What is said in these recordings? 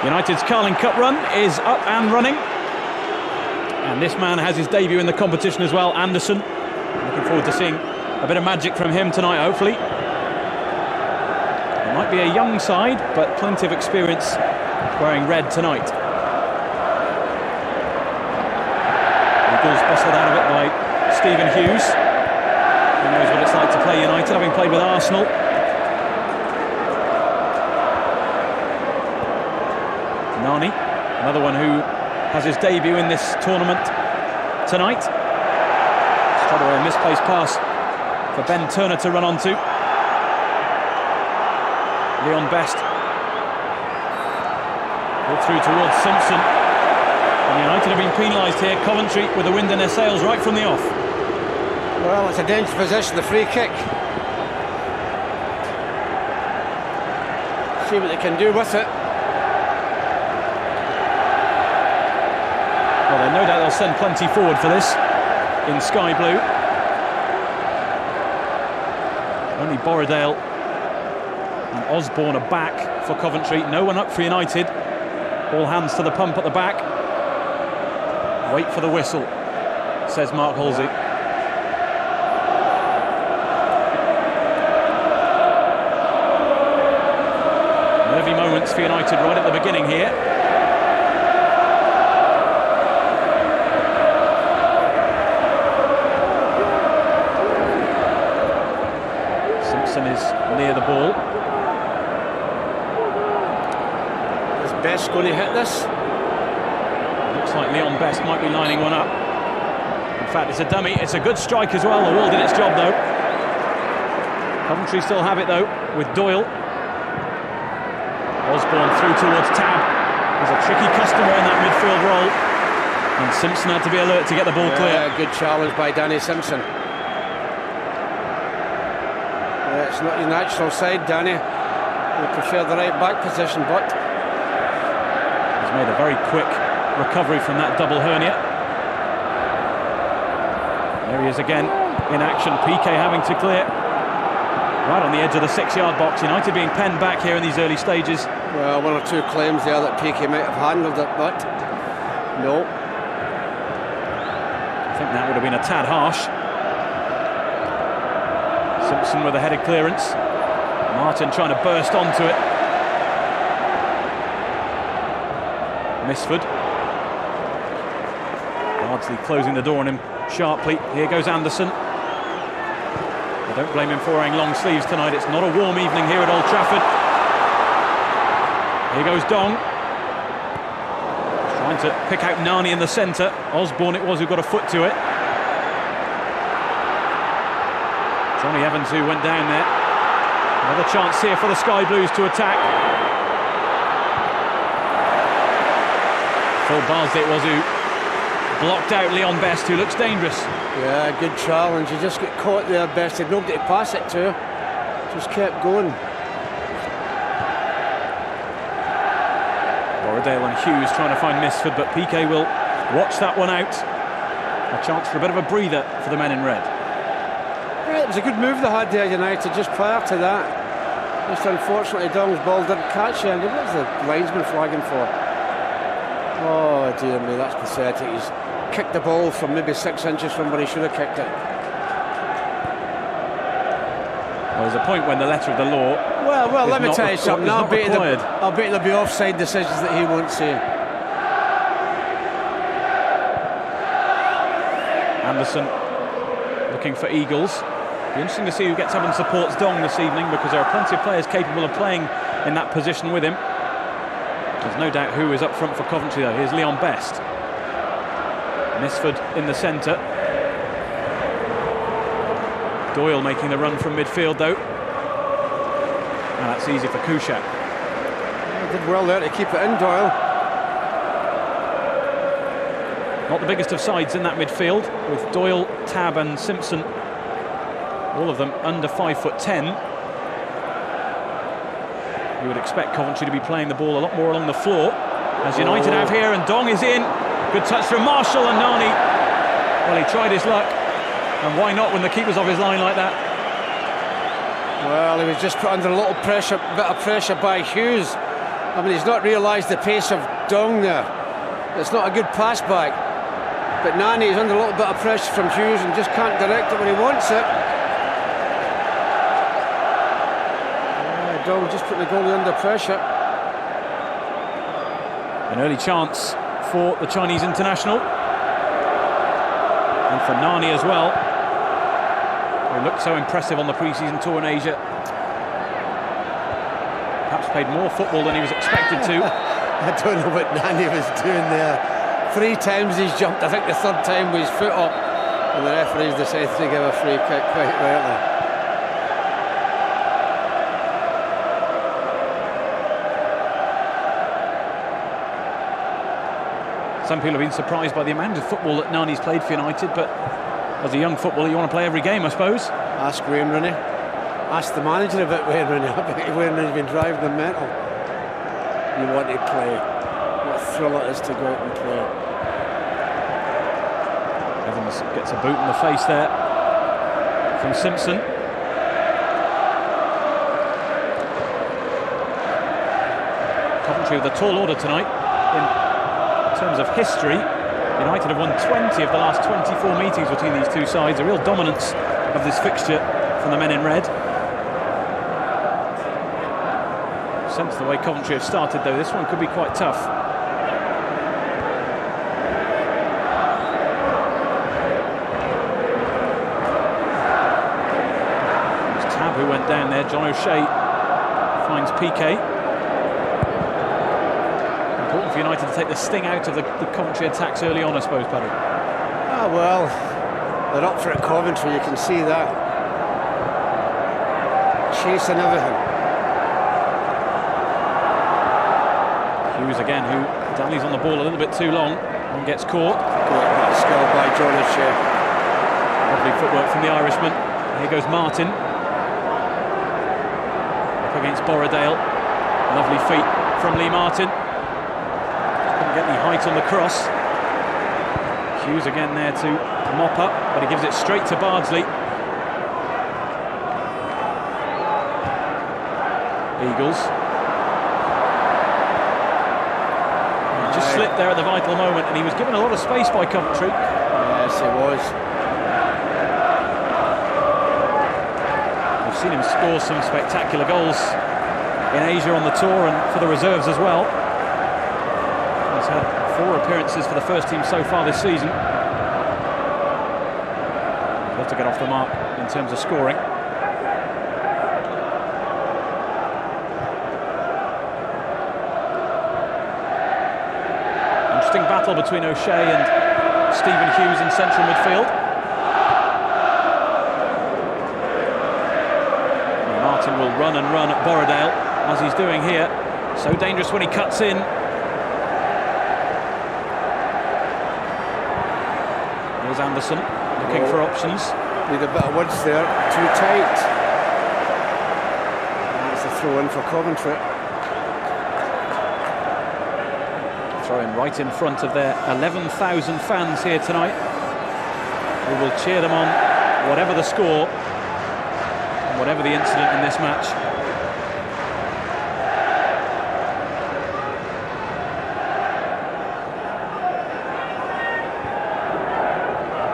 United's Carling Cup run is up and running. And this man has his debut in the competition as well, Anderson. Looking forward to seeing a bit of magic from him tonight, hopefully. It might be a young side, but plenty of experience wearing red tonight. Eagles bustled out of it by Stephen Hughes. Who knows what it's like to play United, having played with Arsenal. Nani, another one who has his debut in this tournament tonight. Straight away a misplaced pass for Ben Turner to run onto. Leon Best. All through towards Simpson. And United have been penalised here. Coventry with the wind in their sails right from the off. Well, it's a dangerous position, the free kick. See what they can do with it. Well, no doubt they'll send plenty forward for this in sky blue. Only Borrowdale and Osborne are back for Coventry. No one up for United. All hands to the pump at the back. Wait for the whistle, says Mark Halsey. Nervy moments for United right at the beginning here. Simpson is near the ball. Is Best going to hit this? Looks like Leon Best might be lining one up. In fact, it's a dummy. It's a good strike as well. The wall did its job though. Coventry still have it though with Doyle. Osborne through towards Tab. There's a tricky customer in that midfield role. And Simpson had to be alert to get the ball clear. Good challenge by Danny Simpson. It's not your natural side, Danny. We prefer the right back position, but he's made a very quick recovery from that double hernia. There he is again in action. PK having to clear right on the edge of the 6-yard box. United being penned back here in these early stages. Well, one or two claims there that PK might have handled it, but no. I think that would have been a tad harsh. Simpson with a headed clearance. Martin trying to burst onto it. Misford. Bardsley closing the door on him sharply. Here goes Anderson. I don't blame him for wearing long sleeves tonight. It's not a warm evening here at Old Trafford. Here goes Dong. Trying to pick out Nani in the centre. Osborne it was who got a foot to it. Johnny Evans who went down there. Another chance here for the Sky Blues to attack. Phil Barsley it was who blocked out Leon Best, who looks dangerous. Yeah, good challenge. You just get caught there, Best. Had nobody to pass it to. Just kept going. Borrowdale and Hughes trying to find Misford, but PK will watch that one out. A chance for a bit of a breather for the men in red. Yeah, it was a good move they had there, United, just prior to that. Just unfortunately, Dong's ball didn't catch him. What was the linesman flagging for? Oh dear me, that's pathetic. He's kicked the ball from maybe 6 inches from where he should have kicked it. Well, there's a point when the letter of the law. Well, let me tell you something. I'll bet there'll be offside decisions that he won't see. Anderson looking for Eagles. Be interesting to see who gets up and supports Dong this evening, because there are plenty of players capable of playing in that position with him. There's no doubt who is up front for Coventry though. Here's Leon Best. Misford in the centre. Doyle making the run from midfield though. And that's easy for Kushak. Did well there to keep it in, Doyle. Not the biggest of sides in that midfield, with Doyle, Tab and Simpson, all of them under 5'10". You would expect Coventry to be playing the ball a lot more along the floor, as United have here, and Dong is in. Good touch from Marshall, and Nani, well, he tried his luck, and why not when the keeper's off his line like that? Well, he was just put under a little pressure, bit of pressure by Hughes. I mean, he's not realised the pace of Dong there. It's not a good pass back. But Nani is under a little bit of pressure from Hughes and just can't direct it when he wants it. Dong just putting the goalie under pressure. An early chance for the Chinese international. And for Nani as well, who looked so impressive on the pre-season tour in Asia. Perhaps played more football than he was expected to. I don't know what Nani was doing there. 3 times he's jumped. I think the 3rd time with his foot up. And the referees decided to give a free kick quite rightly. Some people have been surprised by the amount of football that Nani's played for United, but as a young footballer, you want to play every game, I suppose. Ask Wayne Rooney. Ask the manager about Wayne Rooney. I bet Wayne Rooney's been driving them mental. You want to play. What a thrill it is to go out and play. Evans gets a boot in the face there from Simpson. Coventry with a tall order tonight. In terms of history, United have won 20 of the last 24 meetings between these two sides. A real dominance of this fixture from the men in red. Sense the way Coventry have started, though, this one could be quite tough. It's Tab who went down there. John O'Shea finds PK. Important for United to take the sting out of the Coventry attacks early on, I suppose, Paddy. Ah, well, they're up for it, Coventry, you can see that. Chasing everything. Hughes again, who dallies on the ball a little bit too long and gets caught. Great skill by John O'Shea. Lovely footwork from the Irishman. Here goes Martin. Up against Borrowdale. Lovely feet from Lee Martin. Couldn't get any height on the cross. Hughes again there to mop up, but he gives it straight to Bardsley. Eagles. Just slipped there at the vital moment, and he was given a lot of space by Coventry. Yes, he was. We've seen him score some spectacular goals in Asia on the tour and for the reserves as well. He's had 4 appearances for the first team so far this season. He'll have to get off the mark in terms of scoring. Battle between O'Shea and Stephen Hughes in central midfield. And Martin will run and run at Borrowdale, as he's doing here. So dangerous when he cuts in. Here's Anderson looking for options. Need a bit of woods there, too tight. That's a throw in for Coventry. Throwing right in front of their 11,000 fans here tonight, who will cheer them on whatever the score and whatever the incident in this match.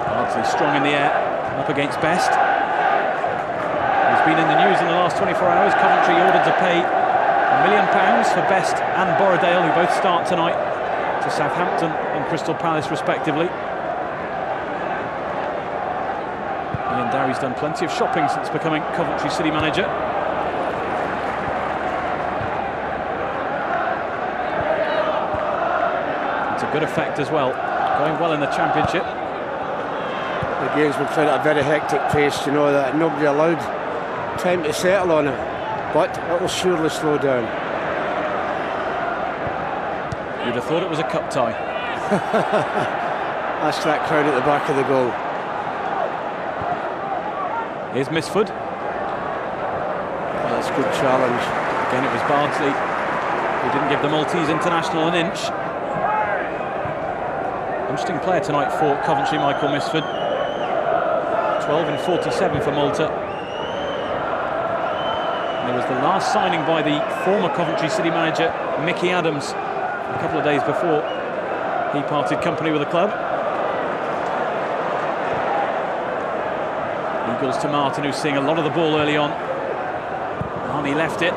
Bardsley strong in the air, up against Best. He's been in the news in the last 24 hours. Coventry ordered to pay £1 million for Best and Borrowdale, who both start tonight, to Southampton and Crystal Palace respectively. Ian Dowy's done plenty of shopping since becoming Coventry City manager. It's a good effect as well, going well in the Championship. The game's been played at a very hectic pace, you know that, nobody allowed time to settle on it, but it will surely slow down. You'd have thought it was a cup tie. That's that crowd at the back of the goal. Here's Misford. Oh, that's a good challenge. Again, it was Bardsley who didn't give the Maltese international an inch. Interesting player tonight for Coventry, Michael Misford. 12 in 47 for Malta. And he was the last signing by the former Coventry City manager, Mickey Adams, a couple of days before he parted company with the club. Eagles to Martin, who's seeing a lot of the ball early on. Arnie left it.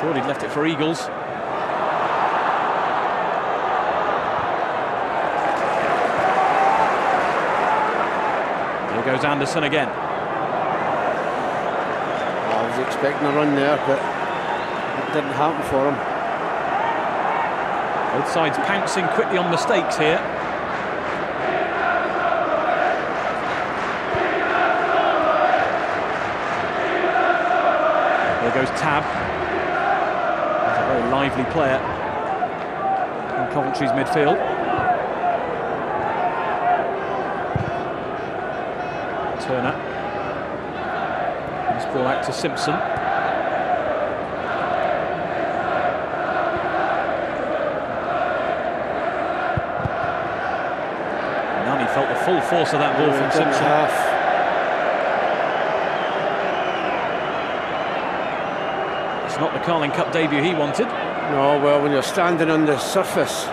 Thought he'd left it for Eagles. Here goes Anderson again. I was expecting a run there, but it didn't happen for him. Both sides pouncing quickly on mistakes here. There goes Tab. He's a very lively player in Coventry's midfield. Turner. This ball out to Simpson. Nani felt the full force of that ball from Simpson. It's not the Carling Cup debut he wanted. No, well, when you're standing on the surface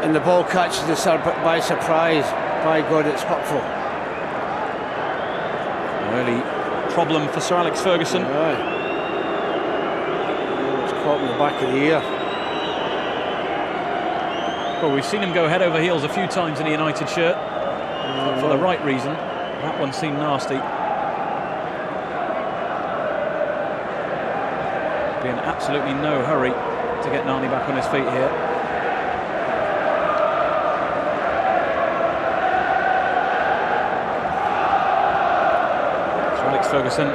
and the ball catches us by surprise, by God, it's hurtful. Early problem for Sir Alex Ferguson. Yeah. It's caught in the back of the ear. Well, we've seen him go head over heels a few times in a United shirt, for the right reason. That one seemed nasty. Be in absolutely no hurry to get Nani back on his feet here. Sir Alex Ferguson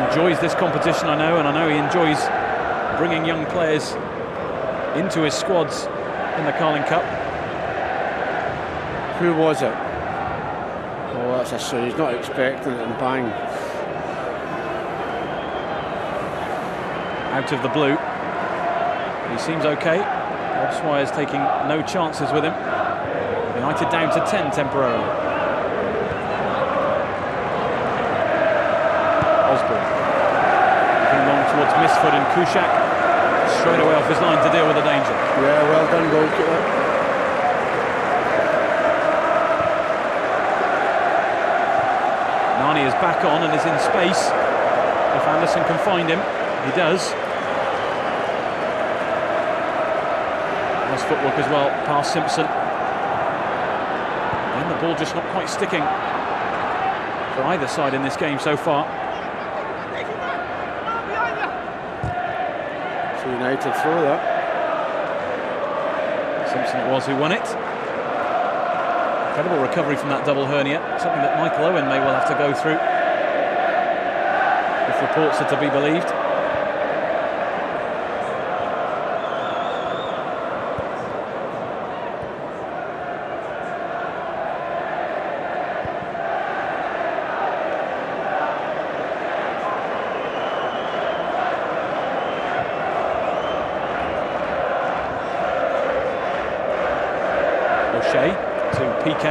enjoys this competition, I know, and I know he enjoys bringing young players into his squads in the Carling Cup. Who was it? Oh, that's a shame. He's not expecting it, and bang. Out of the blue. He seems okay. Rob Swire's taking no chances with him. United down to 10 temporarily. Osborne. Looking long towards Misford and Kushak. Straight away off his line to deal with the danger. Yeah, well done, goalkeeper. Nani is back on and is in space. If Anderson can find him, he does. Nice footwork as well, past Simpson. And the ball just not quite sticking for either side in this game so far. United throw that. Simpson it was who won it. Incredible recovery from that double hernia, something that Michael Owen may well have to go through, if reports are to be believed. To PK.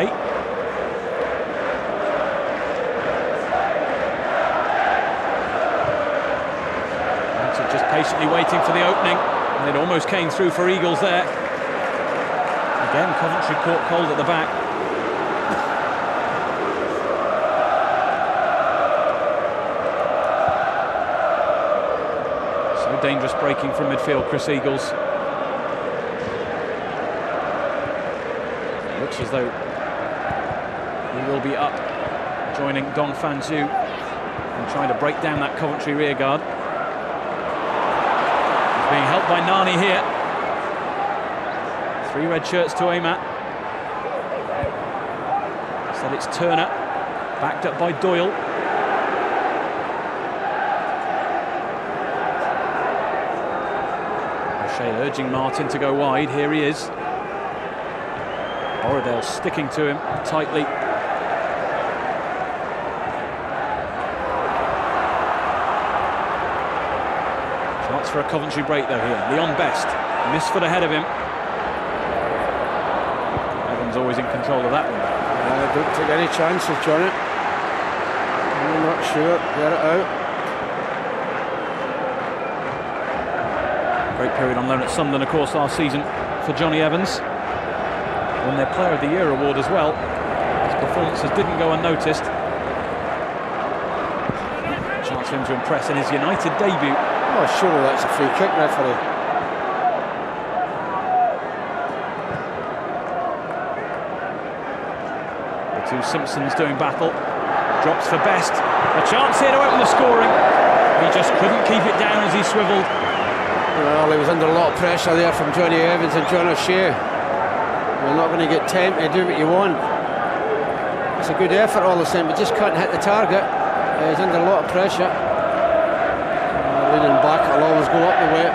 Just patiently waiting for the opening, and it almost came through for Eagles there. Again, Coventry caught cold at the back. So dangerous breaking from midfield, Chris Eagles. Looks as though he will be up, joining Dong Fan Zhu and trying to break down that Coventry rearguard. He's being helped by Nani here. 3 red shirts to aim at. Instead it's Turner, backed up by Doyle. O'Shea urging Martin to go wide. Here he is. Oradale sticking to him tightly. Chance for a Coventry break though here. Leon Best, Misford ahead of him. Evans always in control of that one. Don't take any chances, Johnny. I'm not sure, get it out. Great period on loan at Sunderland, of course, last season for Johnny Evans. Won their Player of the Year award as well. His performances didn't go unnoticed. Chance for him to impress in his United debut. Oh, surely that's a free kick, referee. The two Simpsons doing battle. Drops for Best. A chance here to open the scoring. He just couldn't keep it down as he swivelled. Well, he was under a lot of pressure there from Johnny Evans and John O'Shea. You're not going to get tempted to do what you want. It's a good effort all the same, but just can't hit the target. He's under a lot of pressure. Leaning back, it'll always go up the way.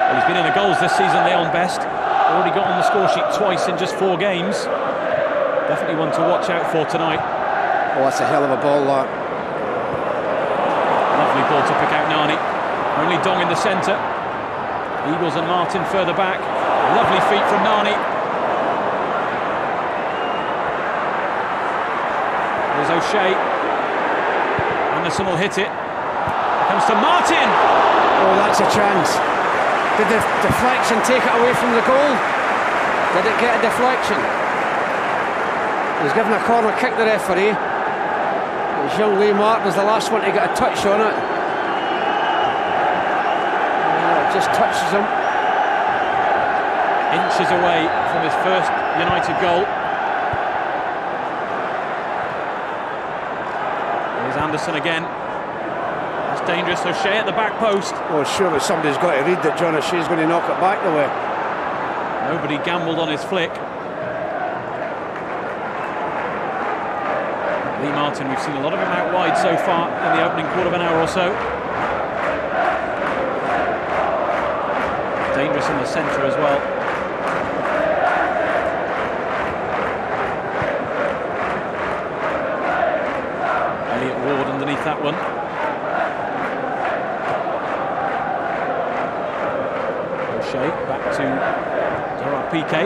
Well, he's been in the goals this season, Leon Best. Already got on the score sheet twice in just 4 games. Definitely one to watch out for tonight. Oh, that's a hell of a ball, that. Lovely ball to pick out Nani. Only Dong in the centre. Eagles and Martin further back. Lovely feet from Nani. There's O'Shea. Anderson will hit it. Comes to Martin. Oh, that's a chance. Did the deflection take it away from the goal? Did it get a deflection? He's given a corner kick, the referee. It's young Lee Martin's the last one to get a touch on it. It just touches him. Inches away from his first United goal. Here's Anderson again. That's dangerous. O'Shea at the back post. Oh, surely somebody's got to read that John O'Shea's going to knock it back the way. Nobody gambled on his flick. Lee Martin, we've seen a lot of him out wide so far in the opening quarter of an hour or so. Dangerous in the centre as well. Elliot Ward underneath that one. O'Shea back to Gerard Piqué.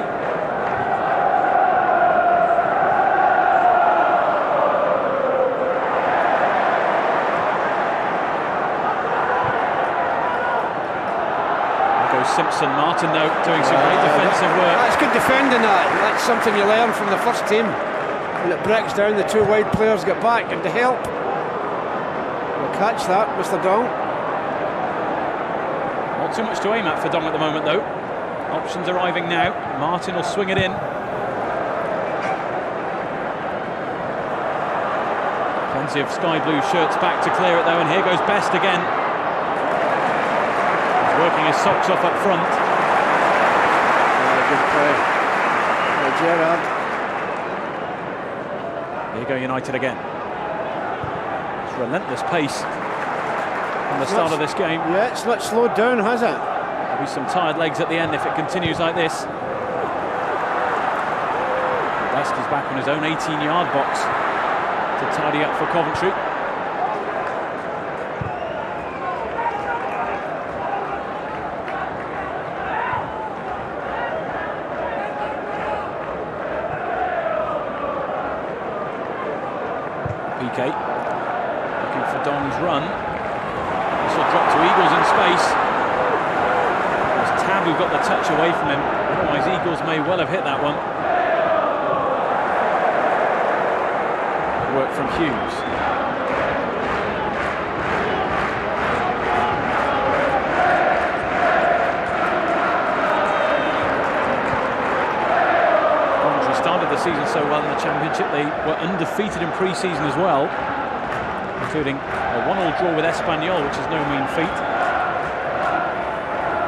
Simpson, Martin though doing some great defensive work. That's good defending that. That's something you learn from the first team. When it breaks down, the 2 wide players get back and to help. We'll catch that, Mr. Dong. Not too much to aim at for Dong at the moment though. Options arriving now. Martin will swing it in. Plenty of sky blue shirts back to clear it though, and here goes Best again. Working his socks off up front. Good play. Gerard. Here you go United again. It's relentless pace from the start of this game. Yeah, it's not slowed down, has it? There'll be some tired legs at the end if it continues like this. Best is back on his own 18-yard box to tidy up for Coventry. Piqué looking for Dong's run. This will drop to Eagles in space. It was Tab who got the touch away from him. Otherwise Eagles may well have hit that one. Good work from Hughes. Started the season so well in the Championship. They were undefeated in pre-season as well, including a 1-1 draw with Espanyol, which is no mean feat,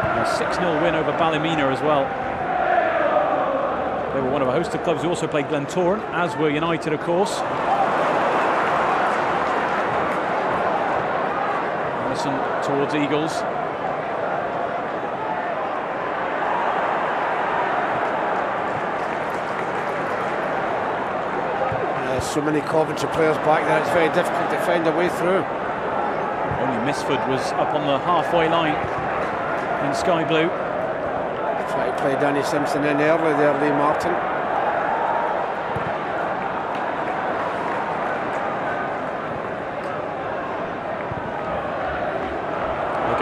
and a 6-0 win over Ballymena as well. They were one of a host of clubs who also played Glentoran, as were United, of course. Anderson towards Eagles. So many Coventry players back there, it's very difficult to find a way through. Only Misford was up on the halfway line in sky blue. Try to play Danny Simpson in early there, Lee Martin.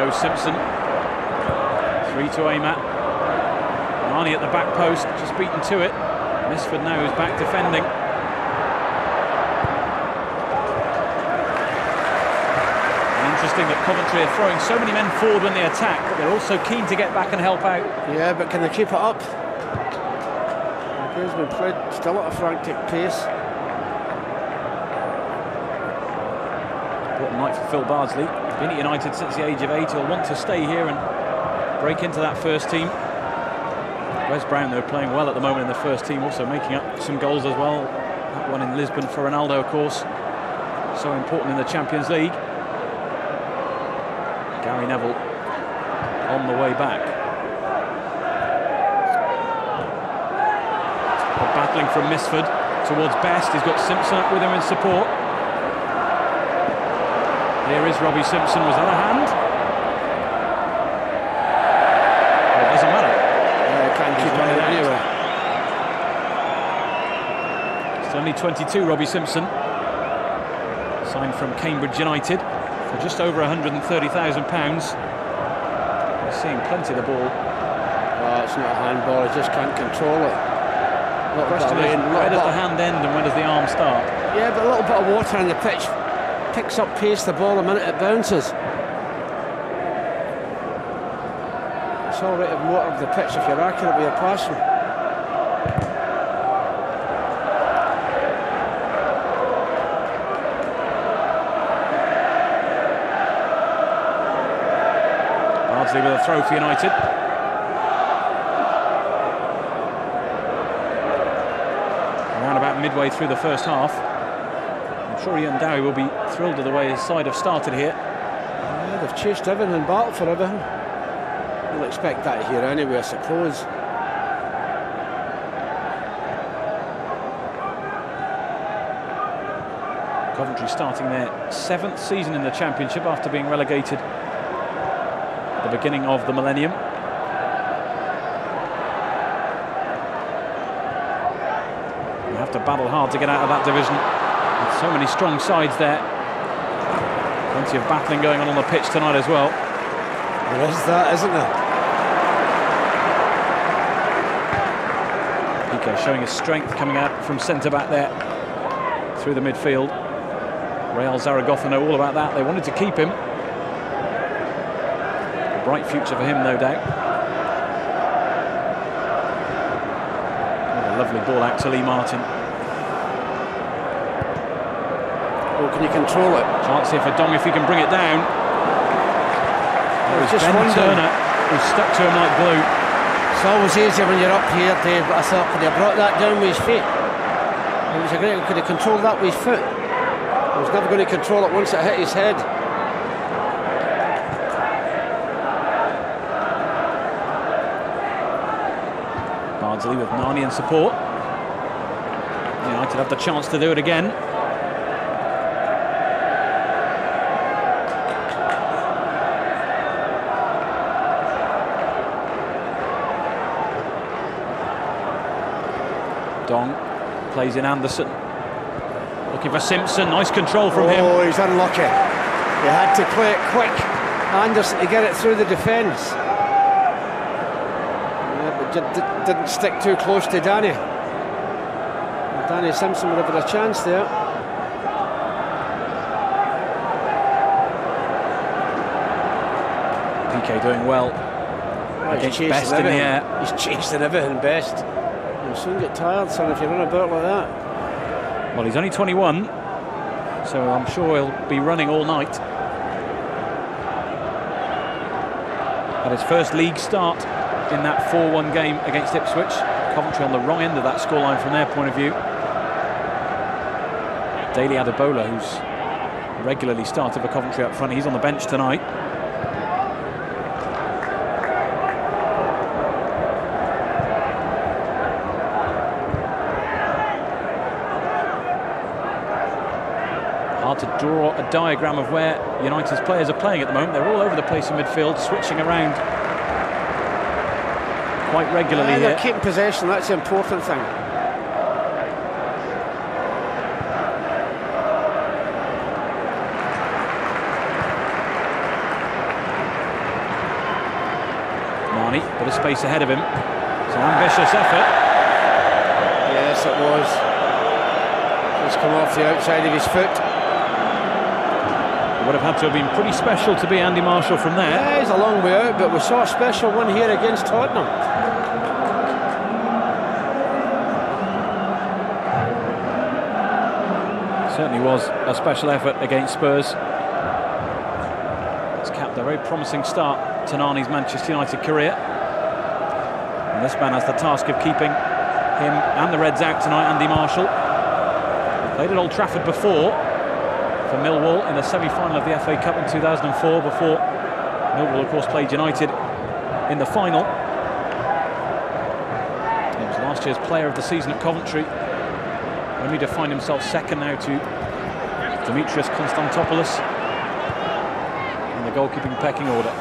goes Simpson. 3 to aim at. Marnie at the back post, just beaten to it. Misford now is back defending. And interesting that Coventry are throwing so many men forward when they attack, but they're also keen to get back and help out. Yeah, but can they keep it up? The game's been played still at a frantic pace. Important night for Phil Bardsley. Been at United since the age of 8. He'll want to stay here and break into that first team. Wes Brown, though, playing well at the moment in the first team, also making up some goals as well. That one in Lisbon for Ronaldo, of course, so important in the Champions League. Gary Neville on the way back. But battling from Misford towards Best. He's got Simpson up with him in support. Here is Robbie Simpson. Was that a hand? Well, it doesn't matter. Can't keep it anyway. He's only 22, Robbie Simpson. Signed from Cambridge United for just over £130,000. He's seeing plenty of the ball. Oh, it's not a handball, he just can't control it. The question is, where does the hand end and where does the arm start? Yeah, but a little bit of water on the pitch picks up pace the ball the minute it bounces. It's all right of motor of the pitch if you're accurate with your passing. Bardsley with a throw for United. Around about midway through the first half. I'm sure Ian Dowie will be thrilled with the way his side have started here. Yeah, they've chased everything and battled for everything. We'll expect that here anyway, I suppose. Coventry starting their 7th season in the Championship after being relegated at the beginning of the millennium. You have to battle hard to get out of that division. With so many strong sides there. Plenty of battling going on the pitch tonight as well. There is that, isn't there? Piqué showing his strength coming out from centre-back there through the midfield. Real Zaragoza know all about that. They wanted to keep him. A bright future for him, no doubt. What a lovely ball out to Lee Martin. Oh, can you control it? Chance here for Dong if he can bring it down. It was Ben Turner who stuck to him like glue. It's always easier when you're up here, Dave, but I thought, could he have brought that down with his feet? It was a great, could he control that with his foot? He was never going to control it once it hit his head. Bardsley with Nani in support. United have the chance to do it again. Dong plays in Anderson. Looking for Simpson. Nice control from him. Oh, he's unlucky. He had to play it quick. Anderson to get it through the defence. Yeah, but didn't stick too close to Danny. Danny Simpson would have had a chance there. Piqué doing well. Against Best in the air. He's chasing everything, Best. You'll soon get tired, son, if you run about like that. Well, he's only 21, so I'm sure he'll be running all night. At his first league start in that 4-1 game against Ipswich. Coventry on the wrong end of that scoreline from their point of view. Daly Adebola, who's regularly started for Coventry up front, he's on the bench tonight. Hard to draw a diagram of where United's players are playing at the moment. They're all over the place in midfield, switching around quite regularly here. They're keeping possession, that's the important thing. Nani, bit of space ahead of him. It's an ambitious effort. Yes, it was. Just come off the outside of his foot. It would have had to have been pretty special to be Andy Marshall from there. Yeah, he's a long way out, but we saw a special one here against Tottenham. Certainly was a special effort against Spurs. It's capped a very promising start to Nani's Manchester United career. And this man has the task of keeping him and the Reds out tonight, Andy Marshall. Played at Old Trafford before for Millwall in the semi-final of the FA Cup in 2004, before Millwall, of course, played United in the final. He was last year's player of the season at Coventry, only to find himself second now to Dimitrios Konstantopoulos in the goalkeeping pecking order.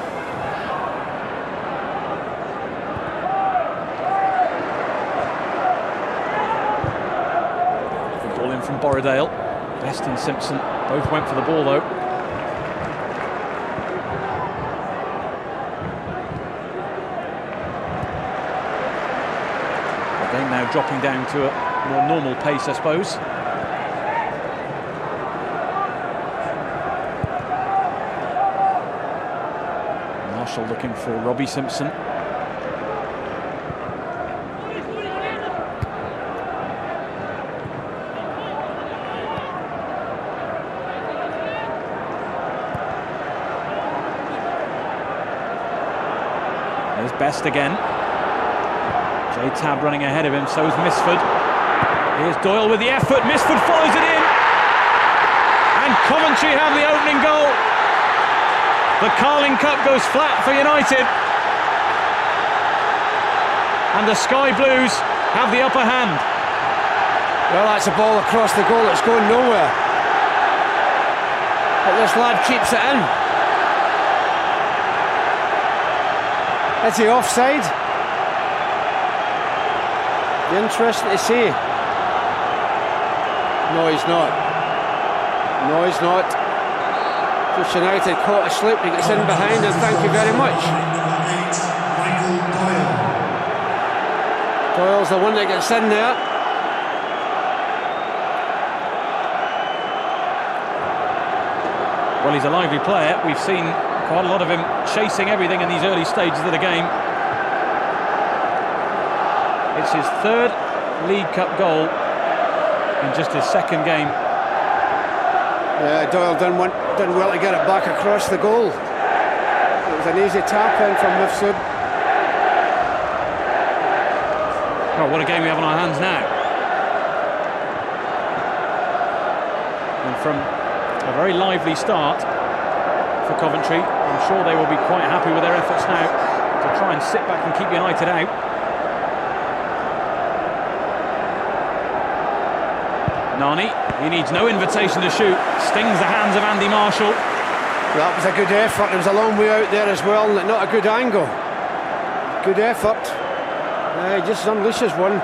Good ball in from Borrowdale. Best and Simpson both went for the ball though. The game now dropping down to a more normal pace, I suppose. Marshall looking for Robbie Simpson. There's Best again. Jay Tab running ahead of him, so is Misford. Here's Doyle with the effort, Misford follows it in, and Coventry have the opening goal. The Carling Cup goes flat for United, and the Sky Blues have the upper hand. Well, that's a ball across the goal, it's going nowhere. But this lad keeps it in. Is he offside? Be interesting to see. No, he's not. No, he's not. Just United caught asleep. He gets in behind, and thank you very much. Doyle's the one that gets in there. Well, he's a lively player. We've seen quite a lot of him chasing everything in these early stages of the game. It's his third League Cup goal in just his second game. Yeah, Doyle done well to get it back across the goal. It was an easy tap in from Mifsud. Oh, what a game we have on our hands now. And from a very lively start for Coventry, I'm sure they will be quite happy with their efforts now to try and sit back and keep United out. Nani, he needs no invitation to shoot, stings the hands of Andy Marshall. That was a good effort. It was a long way out there as well, not a good angle. Good effort. He just unleashes one.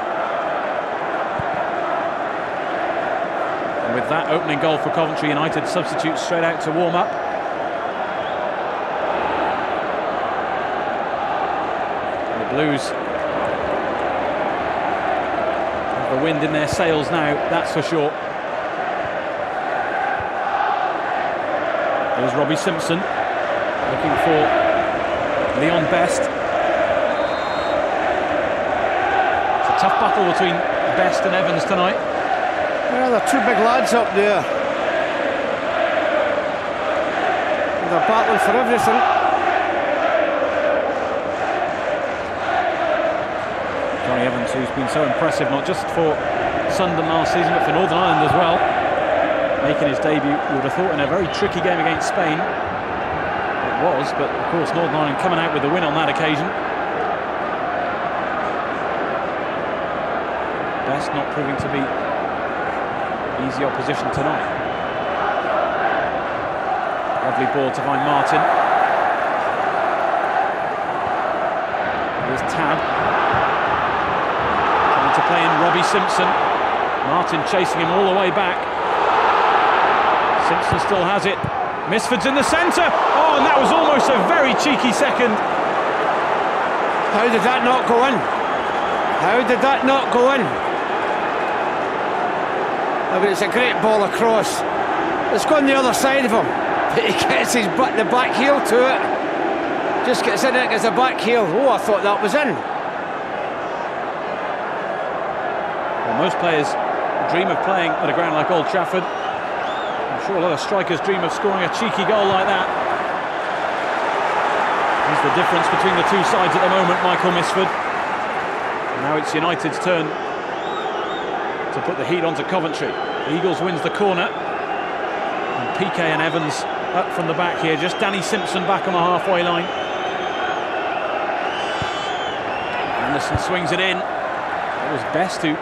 And with that opening goal for Coventry, United substitutes straight out to warm up. And the Blues have the wind in their sails now, that's for sure. There's Robbie Simpson looking for Leon Best. It's a tough battle between Best and Evans tonight. Well, they're two big lads up there. And they're battling for everything. Johnny Evans, who's been so impressive, not just for Sunderland last season, but for Northern Ireland as well. Making his debut, you would have thought, in a very tricky game against Spain. It was, but of course Northern Ireland coming out with the win on that occasion. Best not proving to be easy opposition tonight. Lovely ball to find Martin. Here's Tab. Trying to play in Robbie Simpson. Martin chasing him all the way back. Simpson still has it. Misford's in the centre. Oh, and that was almost a very cheeky second. How did that not go in? How did that not go in? I mean, it's a great ball across. It's gone the other side of him. He gets the back heel to it. Just gets in it as a back heel. Oh, I thought that was in. Well, most players dream of playing at a ground like Old Trafford. I'm sure a lot of strikers dream of scoring a cheeky goal like that. Here's the difference between the two sides at the moment, Michael Misford. Now it's United's turn to put the heat onto Coventry. Eagles wins the corner. And PK and Evans up from the back here. Just Danny Simpson back on the halfway line. Anderson swings it in. It was Best who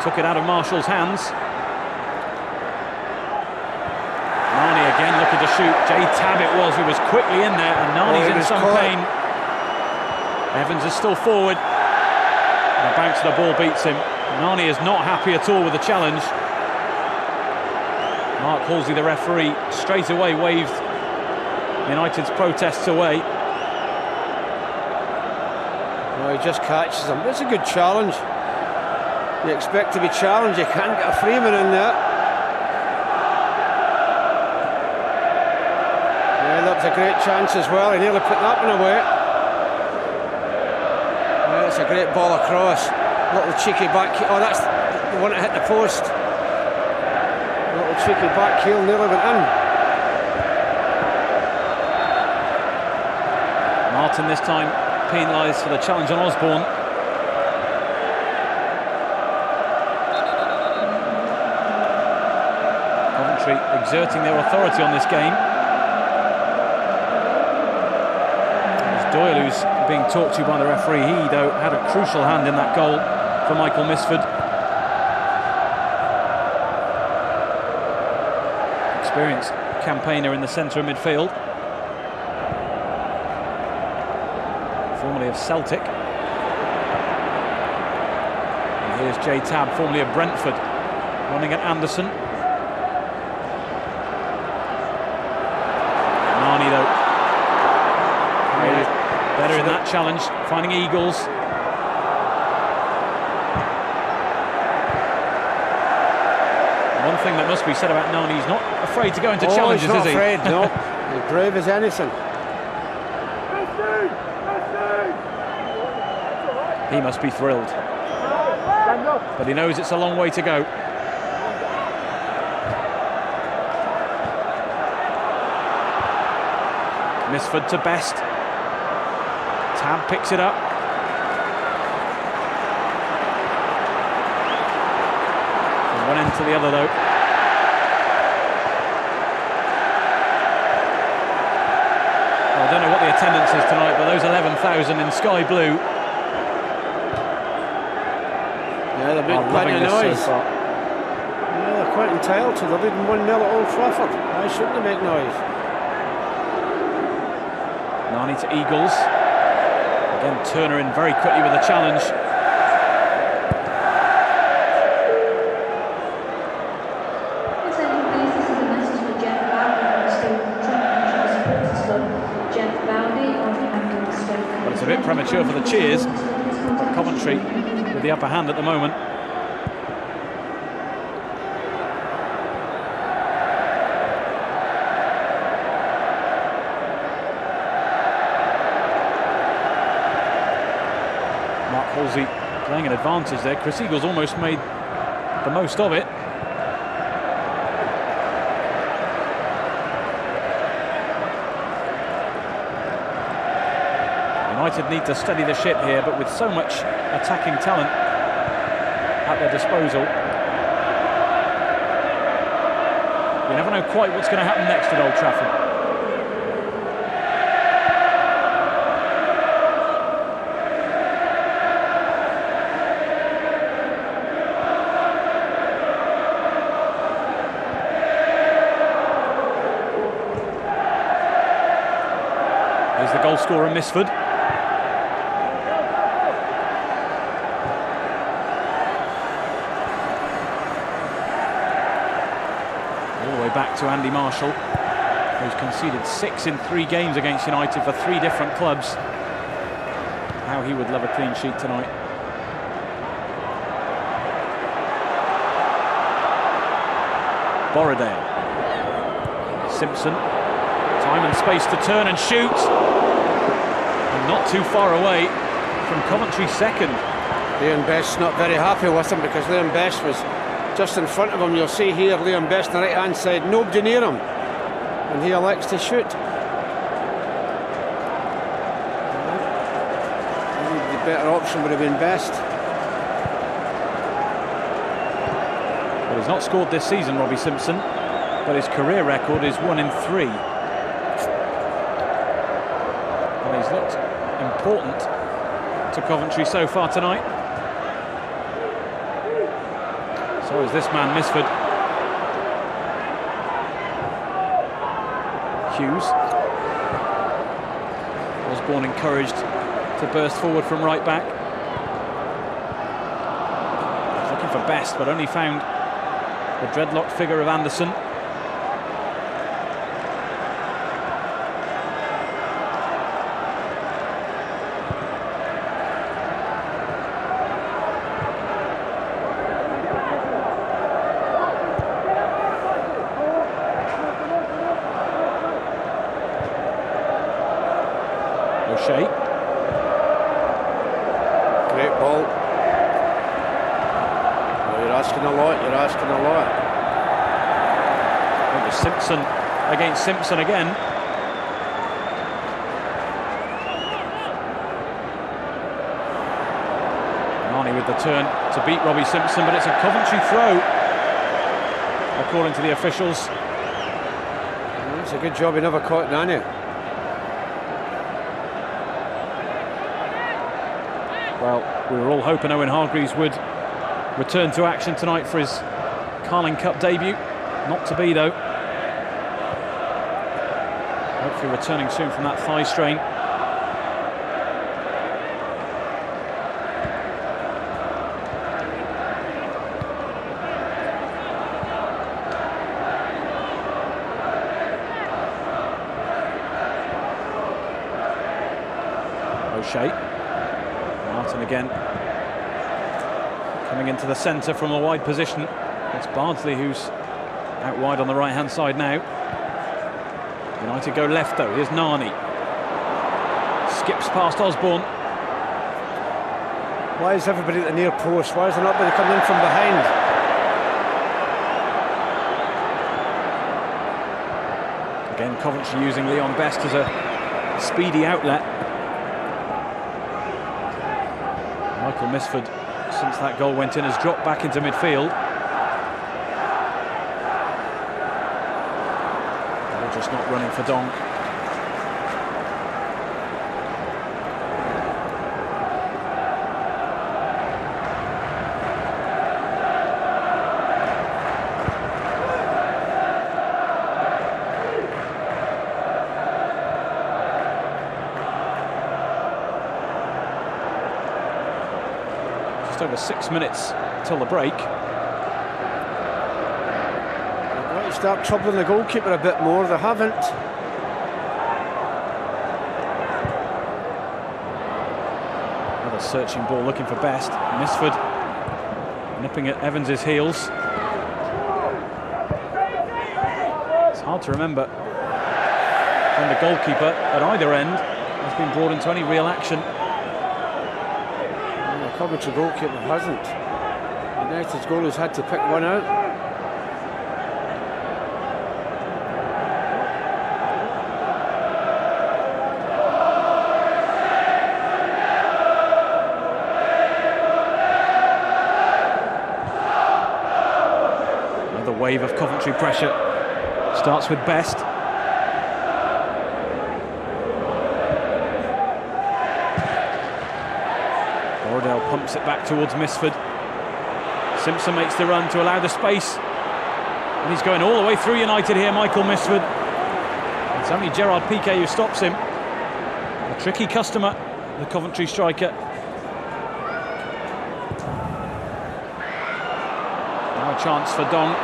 took it out of Marshall's hands. Nani again looking to shoot. Jay Tabb it was who was quickly in there, and Nani's in some pain. Evans is still forward. The bounce of the ball beats him. Nani is not happy at all with the challenge. Mark Halsey, the referee, straight away waved United's protests away. No, he just catches him. It's a good challenge. You expect to be challenged, you can't get a Freeman in there. Yeah, that was a great chance as well. He nearly put that one away. Yeah, it's a great ball across. Little cheeky back heel. Oh, that's the one that hit the post. Little cheeky back heel nearly went in. Martin this time penalised for the challenge on Osborne. Coventry exerting their authority on this game. It's Doyle who's being talked to by the referee. He, though, had a crucial hand in that goal for Michael Misford. Experienced campaigner in the centre of midfield. Formerly of Celtic. And here's Jay Tabb, formerly of Brentford, running at Anderson. Nani, though, better in that challenge, finding Eagles. One thing that must be said about Nani, he's not afraid to go into challenges, he's not is he? afraid, no. He's brave as anything. He must be thrilled. But he knows it's a long way to go. Misford to Best. Tabb picks it up. From one end to the other, though. Well, I don't know what the attendance is tonight, but those 11,000 in sky blue. Yeah, they're making plenty of noise. So yeah, they're quite entitled to. They're leading 1-0 at Old Trafford. Why shouldn't they make noise? Nani to Eagles. Again, Turner in very quickly with a challenge. But it's a bit premature for the cheers. But Coventry with the upper hand at the moment. Mark Halsey playing an advantage there. Chris Eagles almost made the most of it. United need to steady the ship here, but with so much attacking talent at their disposal, you never know quite what's going to happen next at Old Trafford. Here's the goal scorer, Misford. Back to Andy Marshall, who's conceded 6 in 3 games against United for 3 different clubs. how he would love a clean sheet tonight. Borrowdale. Simpson. Time and space to turn and shoot. And not too far away from Coventry's second. Liam Best's not very happy with him because Liam Best was just in front of him. You'll see here Liam Best on the right hand side, nobody near him, and he elects to shoot. The better option would have been Best. Well, he's not scored this season, Robbie Simpson, but his career record is 1 in 3. And he's looked important to Coventry so far tonight. So is this man, Misford. Hughes. Osborne encouraged to burst forward from right back. He's looking for Best, but only found the dreadlocked figure of Anderson. O'Shea. Great ball. Oh, you're asking a lot, you're asking a lot. It was Simpson against Simpson again. Marnie with the turn to beat Robbie Simpson, but it's a Coventry throw, according to the officials. It's a good job he never caught Nani. Well, we were all hoping Owen Hargreaves would return to action tonight for his Carling Cup debut. Not to be, though. Hopefully returning soon from that thigh strain. O'Shea. Martin again, coming into the centre from a wide position. It's Bardsley who's out wide on the right hand side now. United go left though. Here's Nani, skips past Osborne. Why is everybody at the near post? Why is there not anybody coming in from behind? Again, Coventry using Leon Best as a speedy outlet. Michael Misford, since that goal went in, has dropped back into midfield. They're just not running for Dong. Over 6 minutes till the break. They've got to start troubling the goalkeeper a bit more. They haven't. Another searching ball looking for Best. Misford nipping at Evans's heels. It's hard to remember when the goalkeeper at either end has been brought into any real action. Coventry goalkeeper hasn't. United's goalie's had to pick one out. Another wave of Coventry pressure. Starts with Best. Borrowdale pumps it back towards Misford. Simpson makes the run to allow the space. And he's going all the way through United here, Michael Misford. It's only Gerard Piqué who stops him. A tricky customer, the Coventry striker. Now a chance for Dong.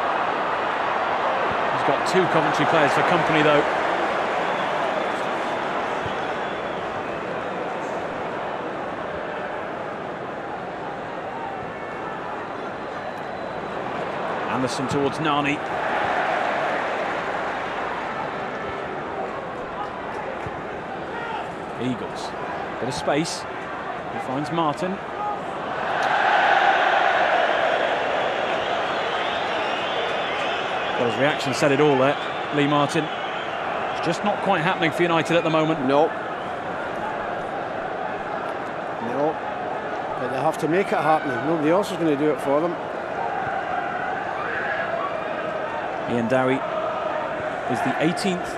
He's got 2 Coventry players for company though. Anderson towards Nani. Eagles, bit of space. He finds Martin. Well, his reaction said it all there. Lee Martin. It's just not quite happening for United at the moment. No. No. But they have to make it happen. Nobody else is going to do it for them. Ian Dowie is the 18th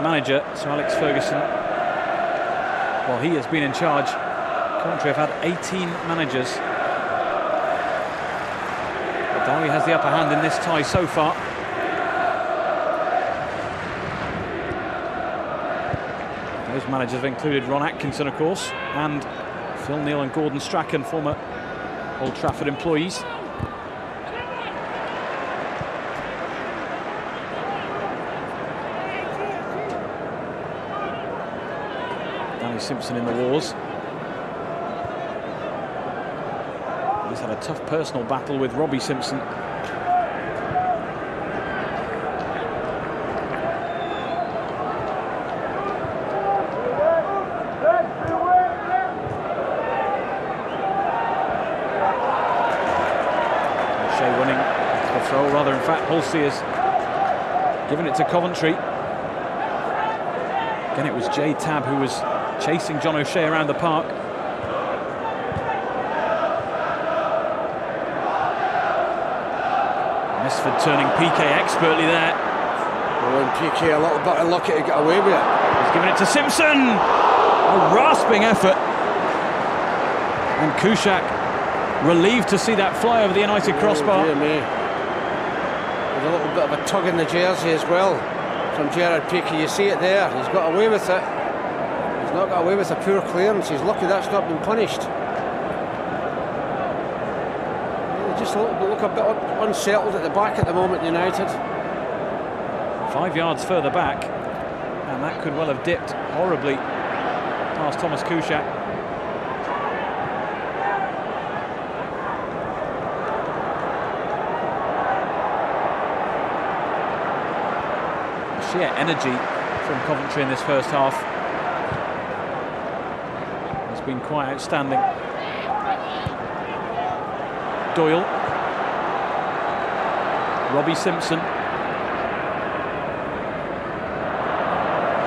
manager to Alex Ferguson. While he has been in charge, Coventry have had 18 managers. But Dowie has the upper hand in this tie so far. Those managers have included Ron Atkinson, of course, and Phil Neal and Gordon Strachan, former Old Trafford employees. Danny Simpson in the wars. He's had a tough personal battle with Robbie Simpson. Rather, in fact, Halsey has given it to Coventry. Again, it was Jay Tabb who was chasing John O'Shea around the park. Misford turning PK expertly there. Oh, and PK a little bit unlucky to get away with it. He's given it to Simpson. A rasping effort. And Kuszak relieved to see that fly over the United crossbar. Dear me. A little bit of a tug in the jersey as well from Gerard Piqué. You see it there. He's got away with it. He's not got away with a poor clearance. He's lucky that's not been punished. They just look a bit unsettled at the back at the moment, United. 5 yards further back, and that could well have dipped horribly past Thomas Kuszak. Sheer energy from Coventry in this first half has been quite outstanding. Doyle, Robbie Simpson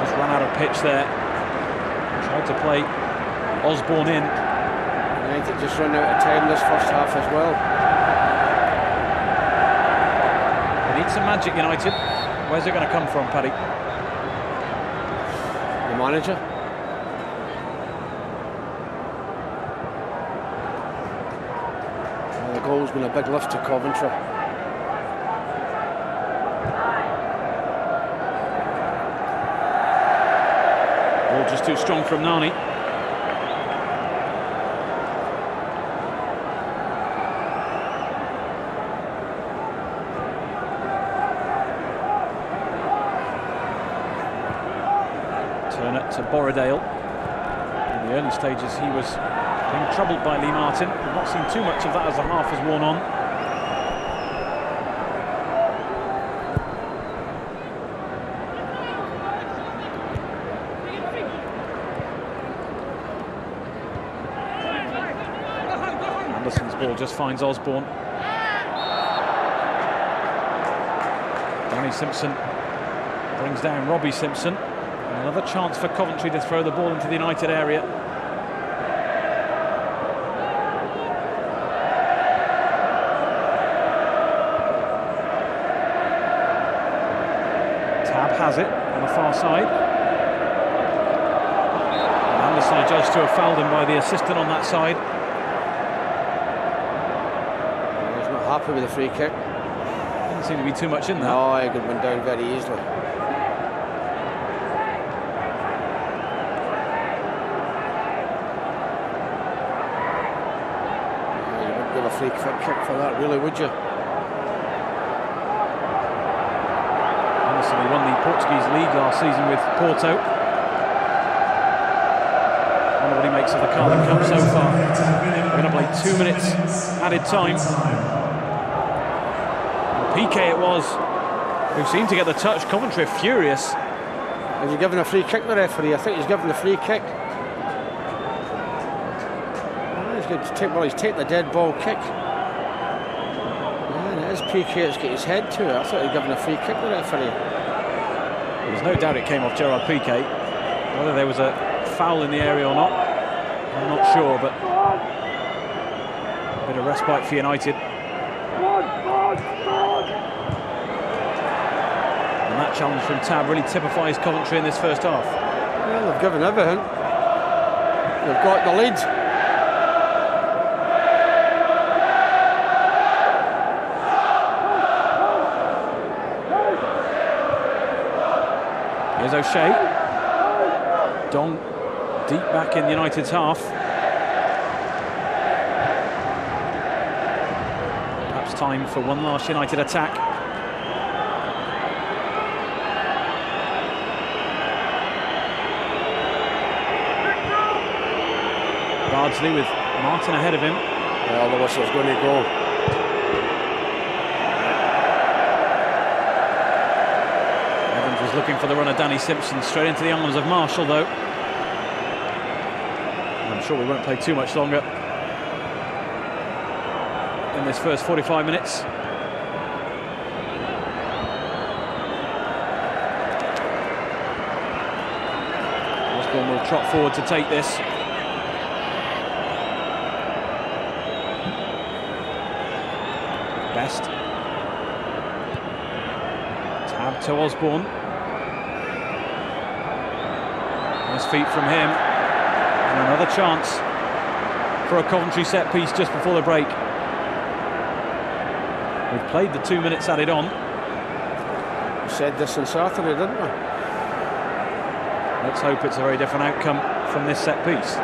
just ran out of pitch there. Tried to play Osborne in. United just run out of time this first half as well. They need some magic, United. Where's it going to come from, Paddy? The manager. Well, the goal's been a big lift to Coventry. Ball just too strong from Nani. To Borrowdale. In the early stages he was being troubled by Lee Martin. We've not seen too much of that as the half has worn on. Anderson's ball just finds Osborne. Danny Simpson brings down Robbie Simpson. Another chance for Coventry to throw the ball into the United area. Tabb has it on the far side. And Anderson adjudged to have fouled him by the assistant on that side. He's not happy with the free kick. Didn't seem to be too much in there. No, he could have been down very easily. A free kick for that, really, would you? Anderson, he won the Portuguese league last season with Porto. I wonder what he makes of the Carling Cup so far. We're going to play 2 minutes added time. Piqué it was who seemed to get the touch. Coventry are furious. Is he giving a free kick, the referee? I think he's giving the free kick. He's going to take, well, he's taken the dead ball kick. Yeah, and it is Piqué that's got his head to it. I thought he was giving a free kick, the referee. There's no doubt it came off Gerard Piqué. Whether there was a foul in the area or not, I'm not sure, but a bit of respite for United. And that challenge from Tab really typifies Coventry in this first half. Well, they've given everything. They've got the lead. Here's O'Shea. Dong deep back in United's half. Perhaps time for one last United attack. Bardsley with Martin ahead of him. Well, the whistle's going to go. Was looking for the run of Danny Simpson, straight into the arms of Marshall though. I'm sure we won't play too much longer in this first 45 minutes. Osborne will trot forward to take this. Best. Tab to Osborne. Nice feet from him, and another chance for a Coventry set piece just before the break. We've played the 2 minutes added on. We said this on Saturday, didn't we? Let's hope it's a very different outcome from this set piece.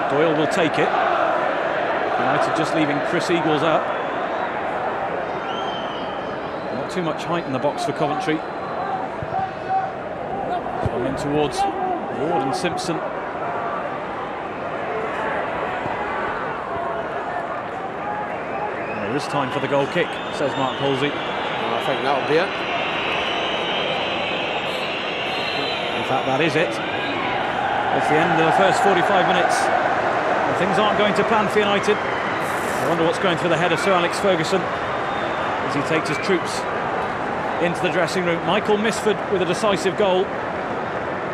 Doyle will take it. United just leaving Chris Eagles up. Not too much height in the box for Coventry. Coming towards Ward and Simpson. And there is time for the goal kick, says Mark Halsey. I think that'll be it. In fact, that is it. It's the end of the first 45 minutes. And things aren't going to plan for United. I wonder what's going through the head of Sir Alex Ferguson as he takes his troops into the dressing room. Michael Misford with a decisive goal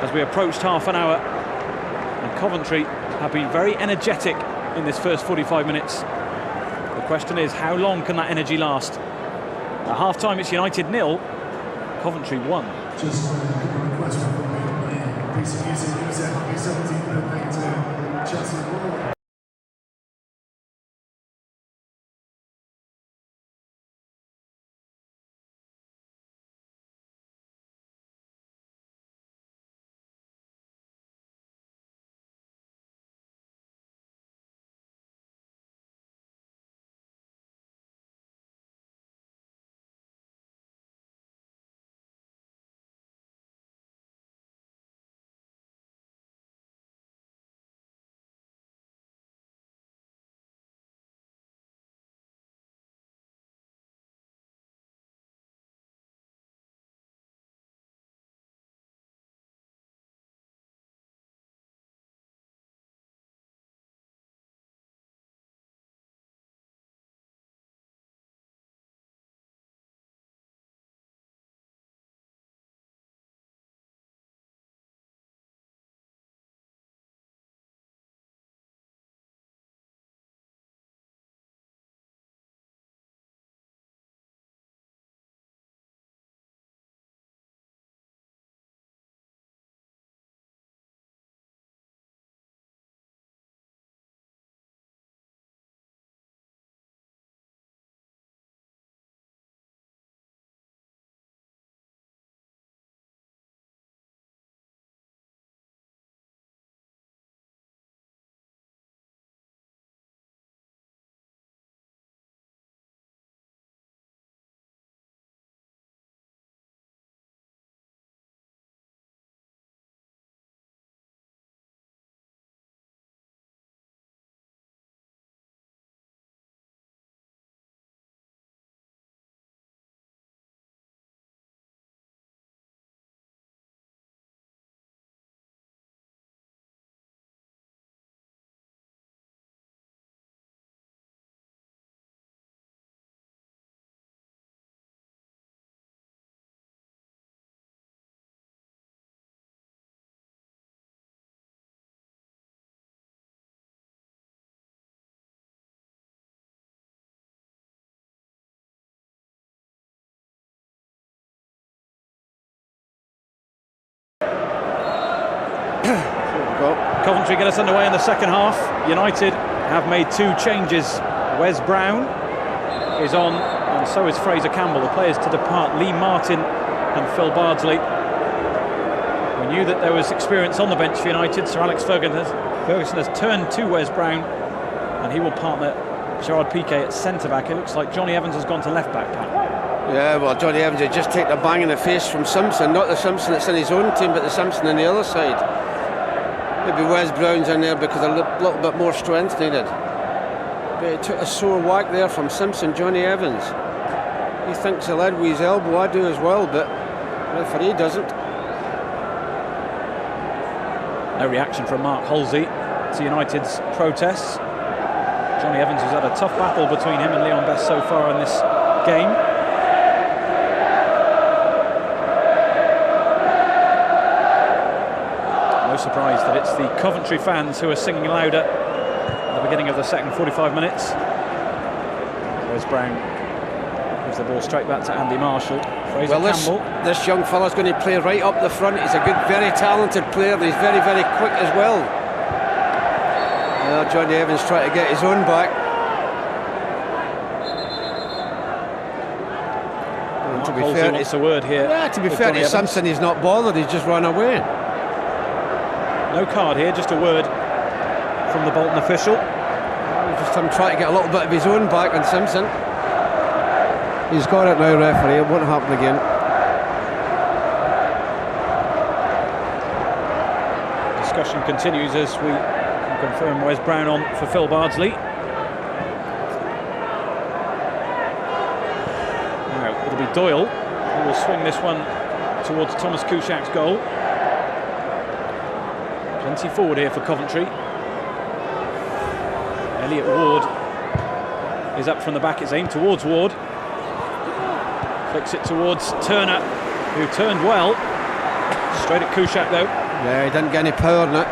as we approached half an hour, and Coventry have been very energetic in this first 45 minutes. The question is, how long can that energy last? At half-time it's United 0, Coventry 1. Just a question for me, piece of music, you said 17 minutes to Chelsea. Coventry get us underway in the second half. United have made 2 changes. Wes Brown is on, and so is Fraser Campbell. The players to depart, Lee Martin and Phil Bardsley. We knew that there was experience on the bench for United. Sir Alex Ferguson has turned to Wes Brown, and he will partner Gerard Piqué at centre-back. It looks like Johnny Evans has gone to left-back, Pat. Yeah, well, Johnny Evans had just taken a bang in the face from Simpson. Not the Simpson that's in his own team, but the Simpson on the other side. Maybe Wes Brown's in there because a little bit more strength needed. But he took a sore whack there from Simpson, Johnny Evans. He thinks he'll led with his elbow, I do as well, but the referee doesn't. No reaction from Mark Halsey to United's protests. Johnny Evans has had a tough battle between him and Leon Best so far in this game. No surprise that it's the Coventry fans who are singing louder at the beginning of the second 45 minutes. Wes Brown gives the ball straight back to Andy Marshall. Fraser Campbell. This young fella's going to play right up the front. He's a good, very talented player. He's very, very quick as well. Johnny Evans trying to get his own back. To be fair, wants a word here. Yeah, to be fair to Simpson, he's not bothered. He's just run away. No card here, just a word from the Bolton official. Just him trying to get a little bit of his own back on Simpson. He's got it now, referee. It won't happen again. Discussion continues as we confirm Wes Brown on for Phil Bardsley. Now it'll be Doyle who will swing this one towards Thomas Kuszak's goal. Plenty forward here for Coventry. Elliot Ward is up from the back. It's aimed towards Ward. Flicks it towards Turner, who turned well. Straight at Kuszak though. Yeah, he didn't get any power in it.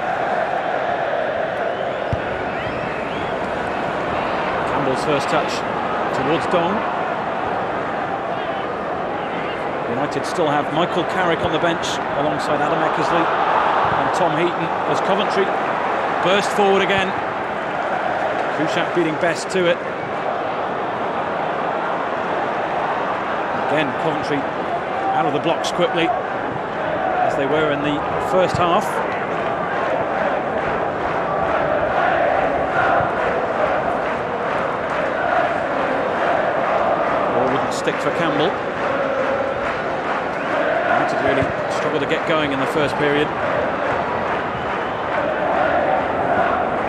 Campbell's first touch towards Dong. United still have Michael Carrick on the bench alongside Adam Eckersley and Tom Heaton as Coventry burst forward again. Kuszak beating Best to it. Again, Coventry out of the blocks quickly, as they were in the first half. Ball wouldn't stick for Campbell. United really struggled to get going in the first period.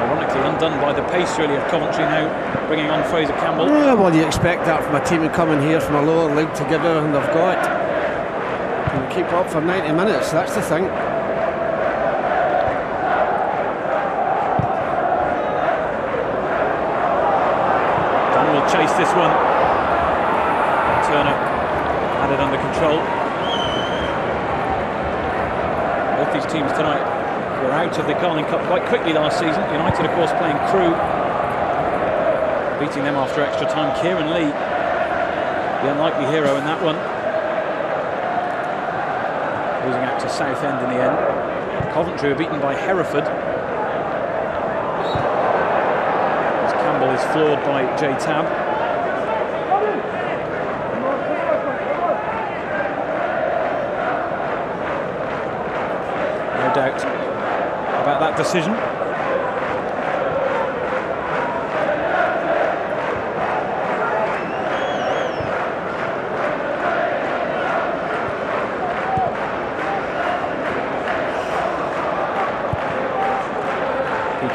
Ironically undone by the pace really of Coventry now, bringing on Fraser Campbell. Yeah, well, you expect that from a team coming here from a lower league to give everything they've got and keep up for 90 minutes. That's the thing. Dunn will chase this one. Turner had it under control. Both these teams tonight were out of the Carling Cup quite quickly last season. United, of course, playing Crewe, beating them after extra time. Kieran Lee, the unlikely hero in that one, losing out to Southend in the end. Coventry were beaten by Hereford, as Campbell is floored by Jay Tabb. No doubt about that decision.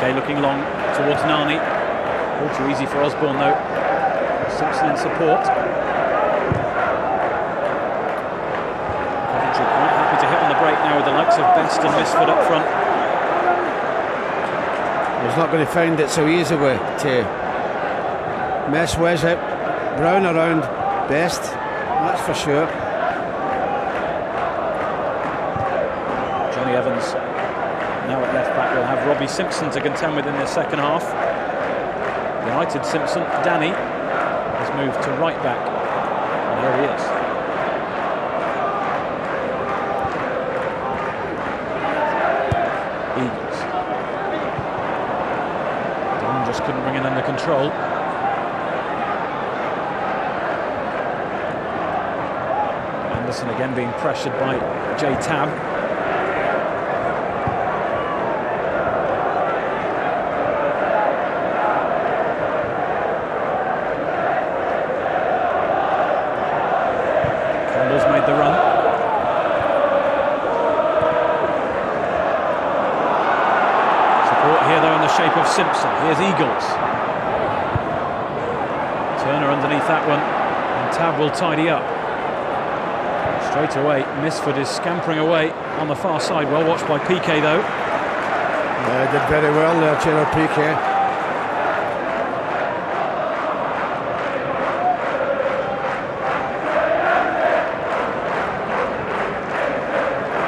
Looking long towards Nani. All too easy for Osborne though. Simpson in support. Coventry quite happy to hit on the break now with the likes of Best and Misford up front. He's not going to find it so easy way to mess Wes up. Brown around Best, that's for sure. Johnny Evans now at left back. Will have Robbie Simpson to contend with in the second half. United Simpson, Danny has moved to right back, and here he is. Eagles control. Anderson again being pressured by Jay Tab. Campbell's made the run. Support here though in the shape of Simpson. Here's Eagles. Turner underneath that one, and Tab will tidy up. Straight away, Misford is scampering away on the far side. Well watched by Piqué though. Yeah, did very well there, Chino Piqué.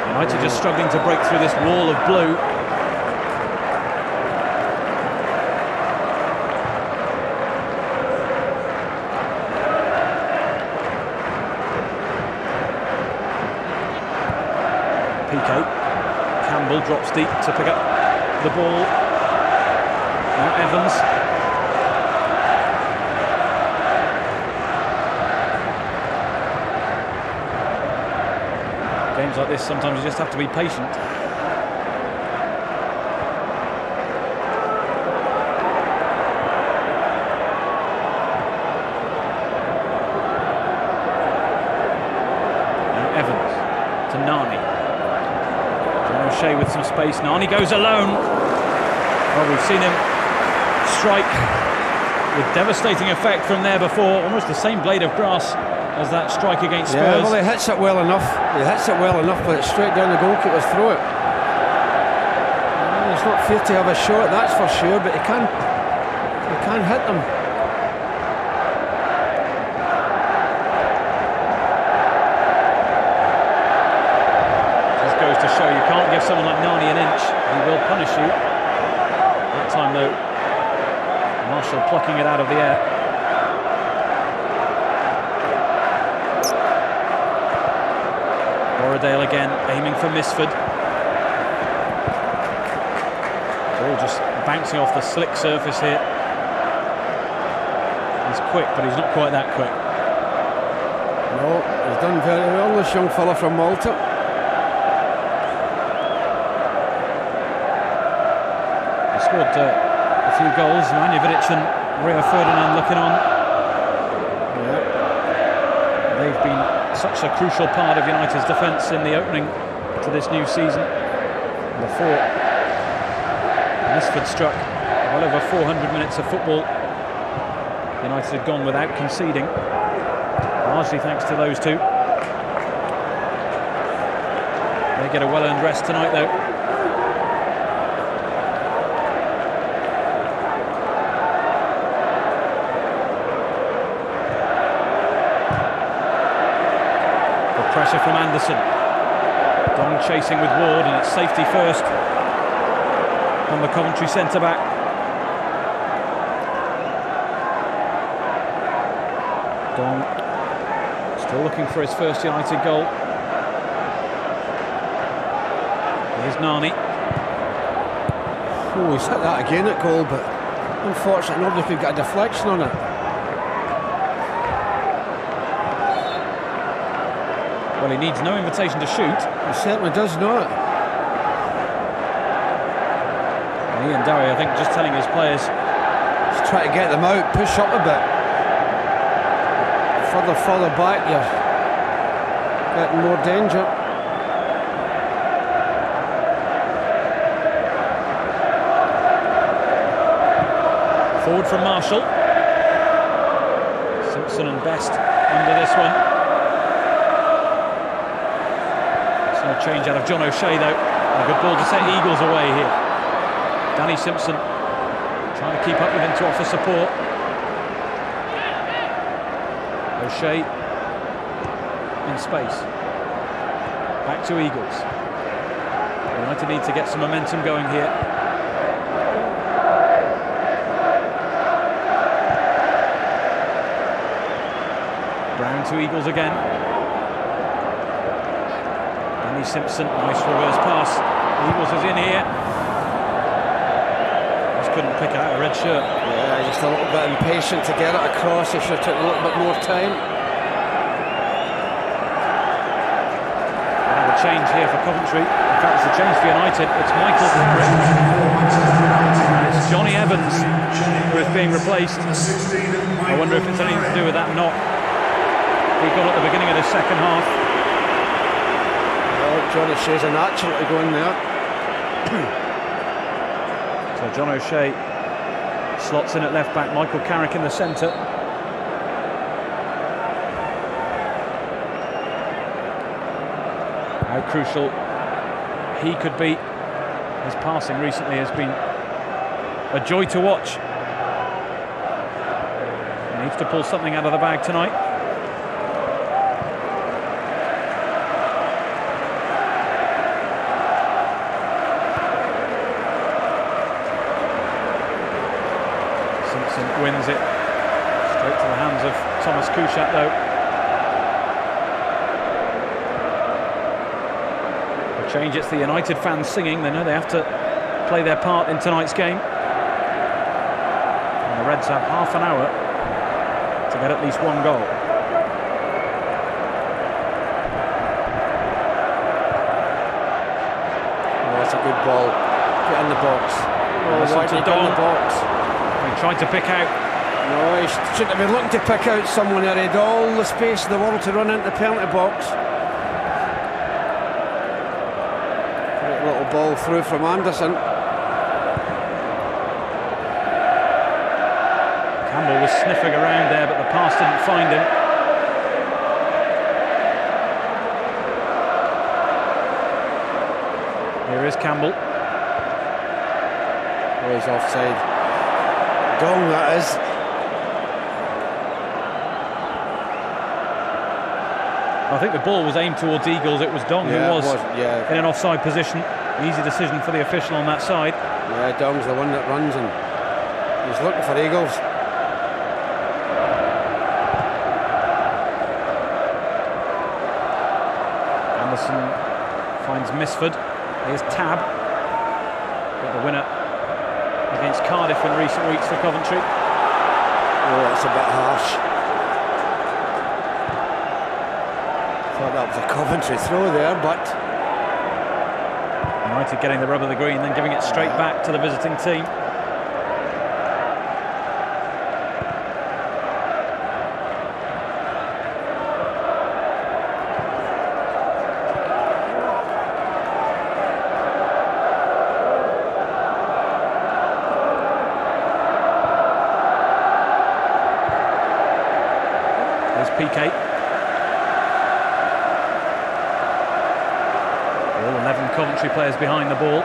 United just struggling to break through this wall of blue. Piqué. Campbell drops deep to pick up the ball. Now Evans. Games like this, sometimes you just have to be patient. Now Evans to Nani. O'Shea with some space. Nani goes alone. Well, we've seen him strike with devastating effect from there before. Almost the same blade of grass as that strike against Spurs. Yeah, well, he hits it well enough. He hits it well enough, but it's straight down the goalkeeper's throat. It's not fair to have a shot, that's for sure, but he can hit them. Goes to show you can't give someone like Nani an inch. He will punish you. That time though, Marshall plucking it out of the air. Borrowdale again aiming for Misford. Ball just bouncing off the slick surface here. He's quick, but he's not quite that quick. No, he's done very well, this young fella from Malta. Scored a few goals. Manjevic and Rio Ferdinand looking on. Yeah. They've been such a crucial part of United's defence in the opening to this new season. Before Misford struck, well over 400 minutes of football United had gone without conceding, largely thanks to those two. They get a well-earned rest tonight though. Pressure from Anderson. Dong chasing with Ward, and it's safety first on the Coventry centre-back. Dong still looking for his first United goal. Here's Nani. Oh, he's hit that again at goal, but unfortunately nobody could get a deflection on it. Well, he needs no invitation to shoot. He certainly does not. And Ian Dowie, I think, just telling his players, just try to get them out, push up a bit. Further back, you're getting more danger. Forward from Marshall. Simpson and Best under this one. No change out of John O'Shea though. A good ball to set Eagles away here. Danny Simpson trying to keep up with him to offer support. O'Shea in space. Back to Eagles. United need to get some momentum going here. Brown to Eagles again. Danny Simpson, nice reverse pass. Eagles is in here. Just couldn't pick out a red shirt. Yeah, Just a little bit impatient to get it across. He should have took a little bit more time. Another change here for Coventry. In fact, it's a change for United. It's Michael Carrick. It's Johnny Evans who is being replaced. I wonder if it's anything to do with that knock he got at the beginning of the second half. Well, John O'Shea's a natural to go in there. So John O'Shea slots in at left back, Michael Carrick in the centre. How crucial he could be. His passing recently has been a joy to watch. He needs to pull something out of the bag tonight. Simpson wins it straight to the hands of Thomas Kuszczak though. Change, it's the United fans singing. They know they have to play their part in tonight's game. And the Reds have half an hour to get at least one goal. Oh, that's a good ball. Get in the box. Oh, why did he get in the box? He tried to pick out. No, he shouldn't have been looking to pick out someone there. He had all the space in the world to run into the penalty box. Little ball through from Anderson. Campbell was sniffing around there, but the pass didn't find him. Here is Campbell. Oh, he's offside. Dong, that is. I think the ball was aimed towards Eagles. It was Dong who was in an offside position. Easy decision for the official on that side. Yeah, Dong's the one that runs and he's looking for Eagles. Anderson finds Misford. Here's Tab. Got the winner against Cardiff in recent weeks for Coventry. Oh, that's a bit harsh. Thought that was a Coventry throw there, but United getting the rub of the green, then giving it straight back to the visiting team. There's PK. 11 Coventry players behind the ball.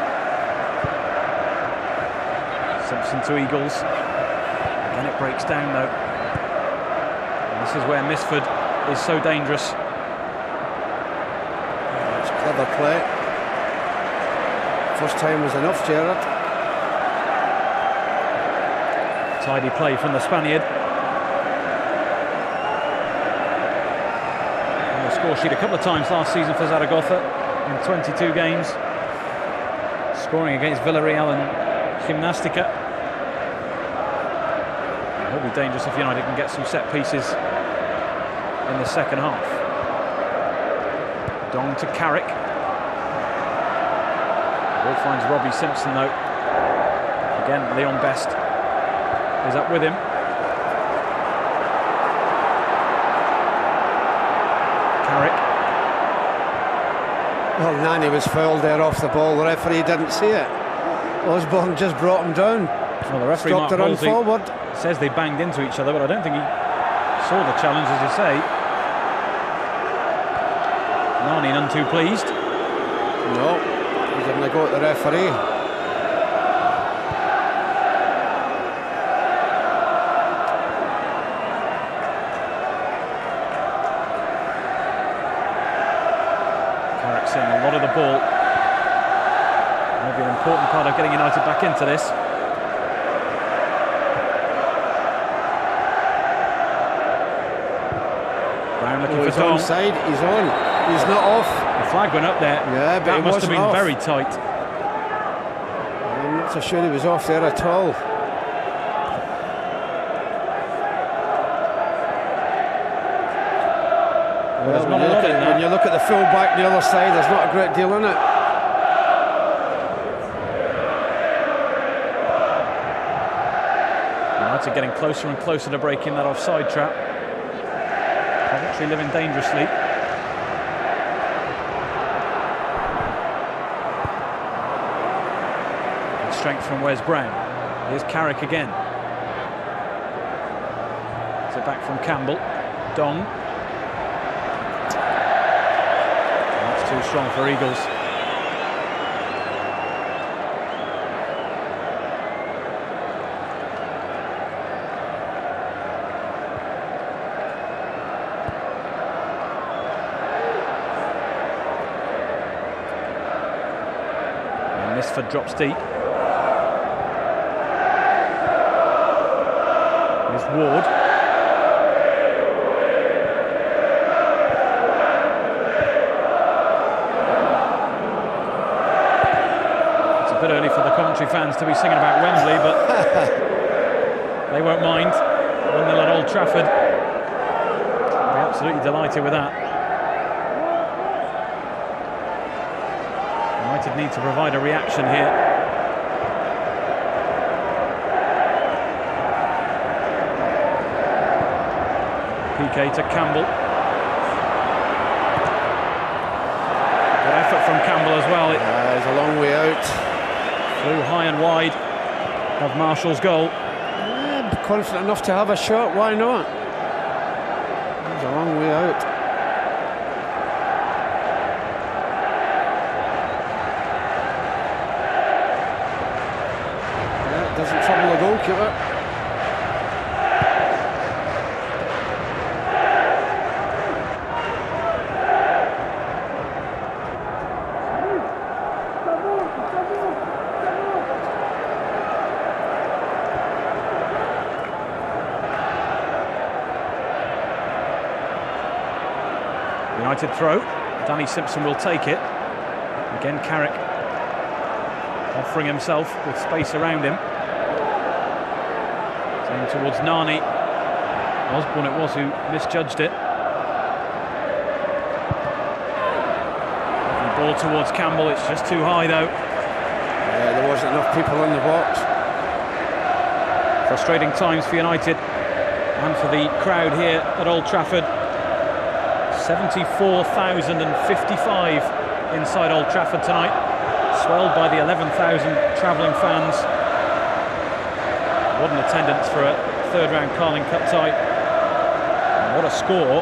Simpson to Eagles. Again it breaks down though. And this is where Misford is so dangerous. It's clever play. First time was enough, Gerrard. Tidy play from the Spaniard. On the score sheet a couple of times last season for Zaragoza. In 22 games, scoring against Villarreal and Gimnastica. It'll be dangerous if United can get some set pieces in the second half. Dong to Carrick. Ball finds Robbie Simpson though. Again, Leon Best is up with him. Carrick. Well, Nani was fouled there off the ball. The referee didn't see it. Osborne just brought him down. Well, the referee stopped the run forward. Says they banged into each other, but I don't think he saw the challenge, as you say. Nani none too pleased. No, he's having a go at the referee. A lot of the ball. Maybe an important part of getting United back into this. Brown looking for Dong. He's onside, he's on. He's not off. The flag went up there. Yeah, but that must have been off. very tight. I'm not so sure he was off there at all. there's not a lot in that. When you look at the full back on the other side, there's not a great deal in it. United getting closer and closer to breaking that offside trap. Coventry living dangerously. Good strength from Wes Brown. Here's Carrick again. It's it back from Campbell. Dong. That's too strong for Eagles. Misford drops deep. Here's Ward. It's a bit early for the Coventry fans to be singing about Wembley, but they won't mind. 1-0 at Old Trafford. They'll be absolutely delighted with that. United need to provide a reaction here. PK to Campbell. Good effort from Campbell as well. It's a long way out. Flew high and wide of Marshall's goal. Yeah, confident enough to have a shot, why not? It's a long way out. Doesn't trouble the goalkeeper. United throw. Danny Simpson will take it. Again, Carrick offering himself with space around him. Towards Nani. Osborne it was who misjudged it. The ball towards Campbell, it's just too high though. Yeah, there wasn't enough people in the box. Frustrating times for United and for the crowd here at Old Trafford. 74,055 inside Old Trafford tonight, swelled by the 11,000 travelling fans. What an attendance for a third-round Carling Cup tie. And what a score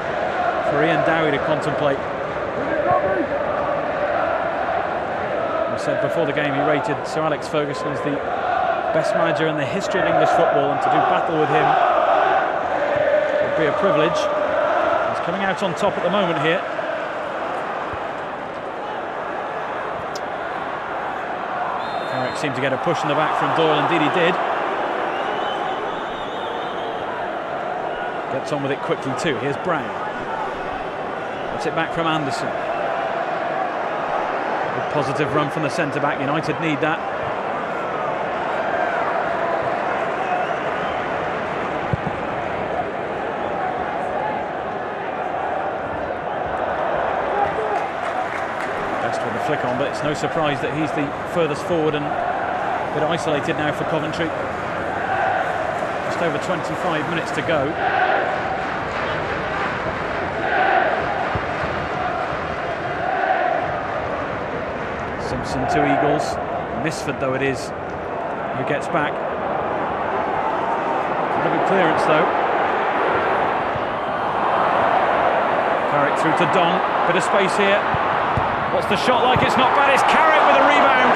for Ian Dowie to contemplate. I said before the game he rated Sir Alex Ferguson as the best manager in the history of English football, and to do battle with him would be a privilege. He's coming out on top at the moment here. Carrick seemed to get a push in the back from Doyle, indeed he did. Gets on with it quickly too. Here's Brown. Gets it back from Anderson. Good positive run from the centre-back. United need that. Best with the flick on, but it's no surprise that he's the furthest forward and a bit isolated now for Coventry. Just over 25 minutes to go. Simpson to Eagles. Misford though it is who gets back. A good clearance though. Carrick through to Dong. Bit of space here. What's the shot like? It's not bad. It's Carrick with a rebound.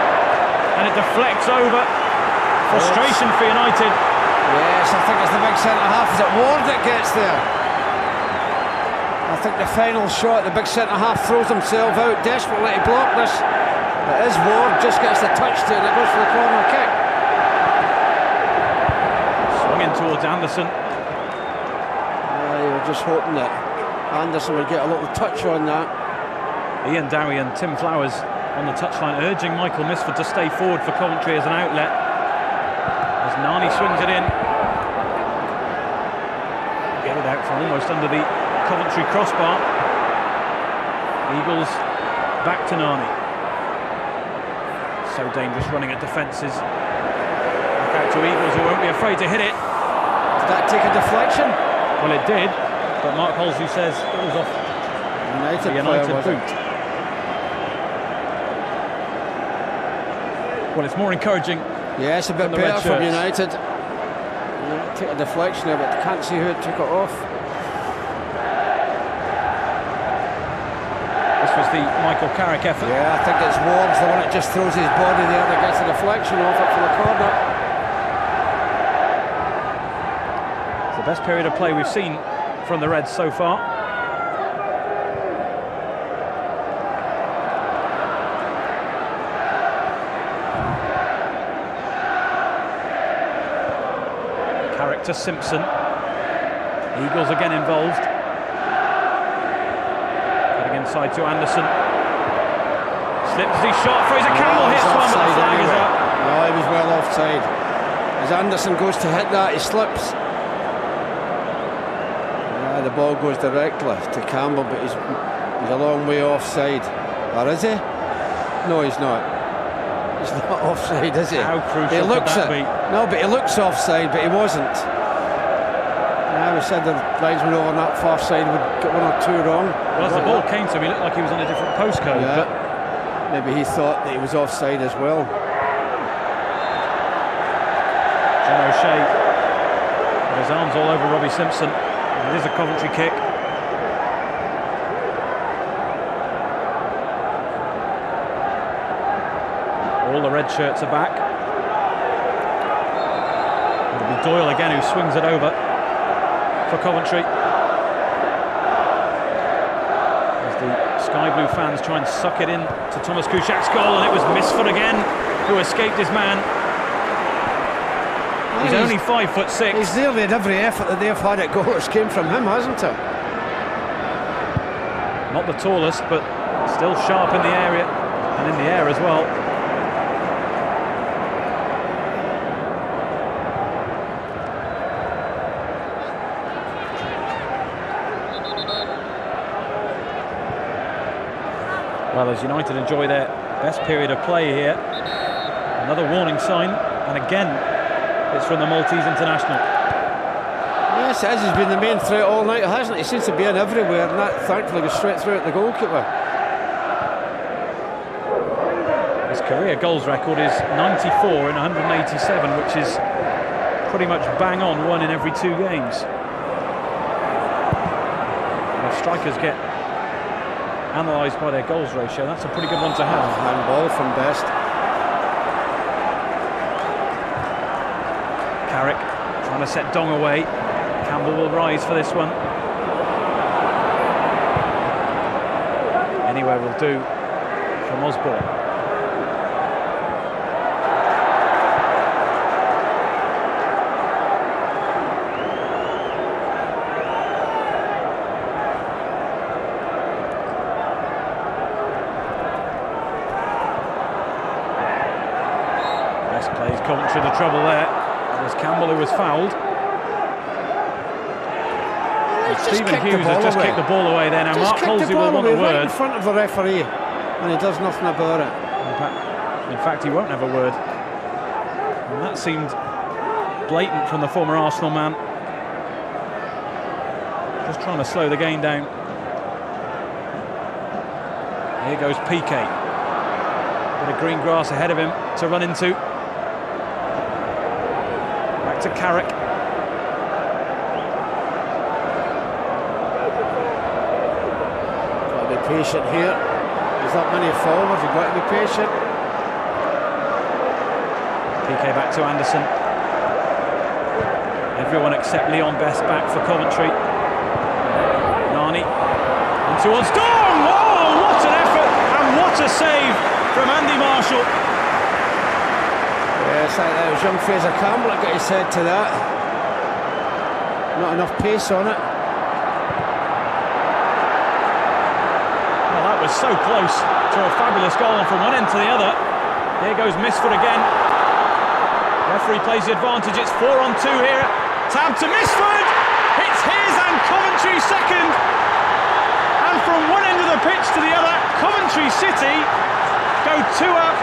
And it deflects over. Frustration for United. Yes, I think it's the big centre-half. Is it Ward that gets there? I think the final shot, the big centre-half throws himself out desperately to block this. It is Ward, just gets the touch to it and it goes for the corner kick. Swung in towards Anderson. You were just hoping that Anderson would get a little touch on that. Ian Dowie and Tim Flowers on the touchline, urging Michael Misford to stay forward for Coventry as an outlet. As Nani swings it in. Get it out from almost under the Coventry crossbar. Eagles back to Nani. So dangerous running at defences. Back out to Eagles, who won't be afraid to hit it. Did that take a deflection? Well, it did, but Mark Halsey says it was off the United boot. Well, it's more encouraging. Yeah, it's a bit better from United. Yeah, take a deflection there, but can't see who took it off. This was the Michael Carrick effort. Yeah, I think it's Ward's the one that just throws his body there that gets a deflection off it for the corner. It's the best period of play we've seen from the Reds so far. Carrick to Simpson. Eagles again involved. Getting inside to Anderson. Slips his shot. Fraser Campbell hits one, but the flag is up. No, he was well offside. As Anderson goes to hit that, he slips. Yeah, the ball goes directly to Campbell, but he's a long way offside. Or is he? No, he's not. He's not offside, is he? How crucial could that be? No, but he looks offside, but he wasn't. Yeah, we said the linesman over on that far side would get one or two wrong. Well, as the ball came to him, he looked like he was on a different postcode. Yeah. But maybe he thought that he was offside as well. John O'Shea with his arms all over Robbie Simpson. It is a Coventry kick. All the red shirts are back. It'll be Doyle again who swings it over for Coventry. As the Sky Blue fans try and suck it in to Thomas Kuszczak's goal, and it was Misford again who escaped his man. He's only 5'6". He's nearly had every effort that they've had at goals came from him, hasn't it? Not the tallest, but still sharp in the area and in the air as well. Well, as United enjoy their best period of play here, another warning sign, and again it's from the Maltese international. Yes, it has. He's been the main threat all night, hasn't he? He seems to be in everywhere, and that thankfully goes straight through at the goalkeeper. His career goals record is 94 in 187, which is pretty much bang on, one in every 2 games. If strikers get analysed by their goals ratio, that's a pretty good one to have. Handball from Best. Carrick trying to set Dong away. Campbell will rise for this one. Anywhere will do from Osborne. Best plays Coventry the trouble there. It was Campbell who was fouled. Stephen Hughes has just kicked the ball away there. Now Mark Halsey will want a word. Right in front of the referee, and he does nothing about it. In fact, he won't have a word. And that seemed blatant from the former Arsenal man. Just trying to slow the game down. Here goes Piqué. Bit of green grass ahead of him to run into. Back to Carrick. Got to be patient here. There's not many forwards, you've got to be patient. Piqué back to Anderson. Everyone except Leon Best back for Coventry. Nani in towards Dong! Oh, what an effort and what a save from Andy Marshall. Yeah, it's like that was young Fraser Campbell that got his head to that. Not enough pace on it. Well, that was so close to a fabulous goal from one end to the other. Here goes Misford again. Referee plays the advantage. It's 4-on-2 here. Tab to Misford. It's his and Coventry second. And from one end of the the pitch to the other. Coventry City go 2 up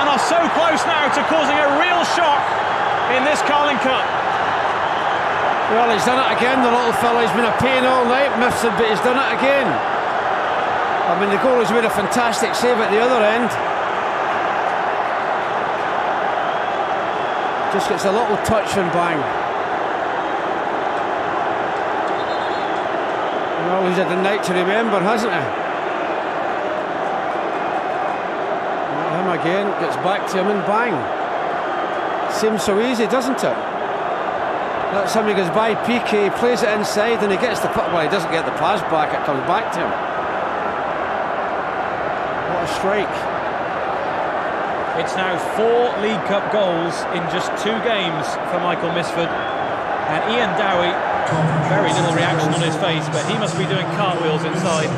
and are so close now to causing a real shock in this Carling Cup. Well, he's done it again, the little fella. He's been a pain all night, Mifsud, but he's done it again. I mean, the goalie's made a fantastic save at the other end. Just gets a little touch and bang. Well, he's had a night to remember, hasn't he? Him again, gets back to him and bang. Seems so easy, doesn't it? That's him, he goes by PK, he plays it inside and he gets the puck. Well, he doesn't get the pass back, it comes back to him. What a strike. It's now 4 League Cup goals in just 2 games for Michael Misford. And Ian Dowie, very little reaction on his face, but he must be doing cartwheels inside.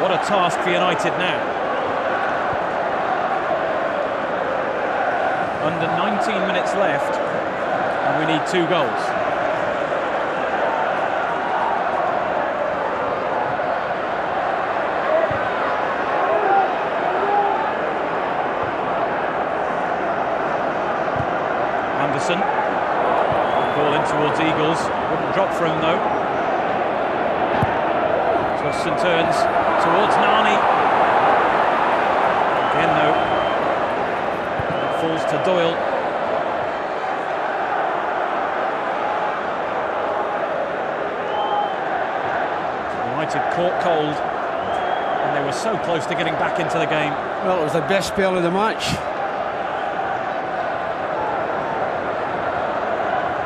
What a task for United now. Under 19 minutes left, and we need 2 goals. Anderson, ball in towards Eagles, wouldn't drop for him though. Twists and turns towards Nani. Again though, falls to Doyle. United caught cold, and they were so close to getting back into the game. Well, it was the best spell of the match.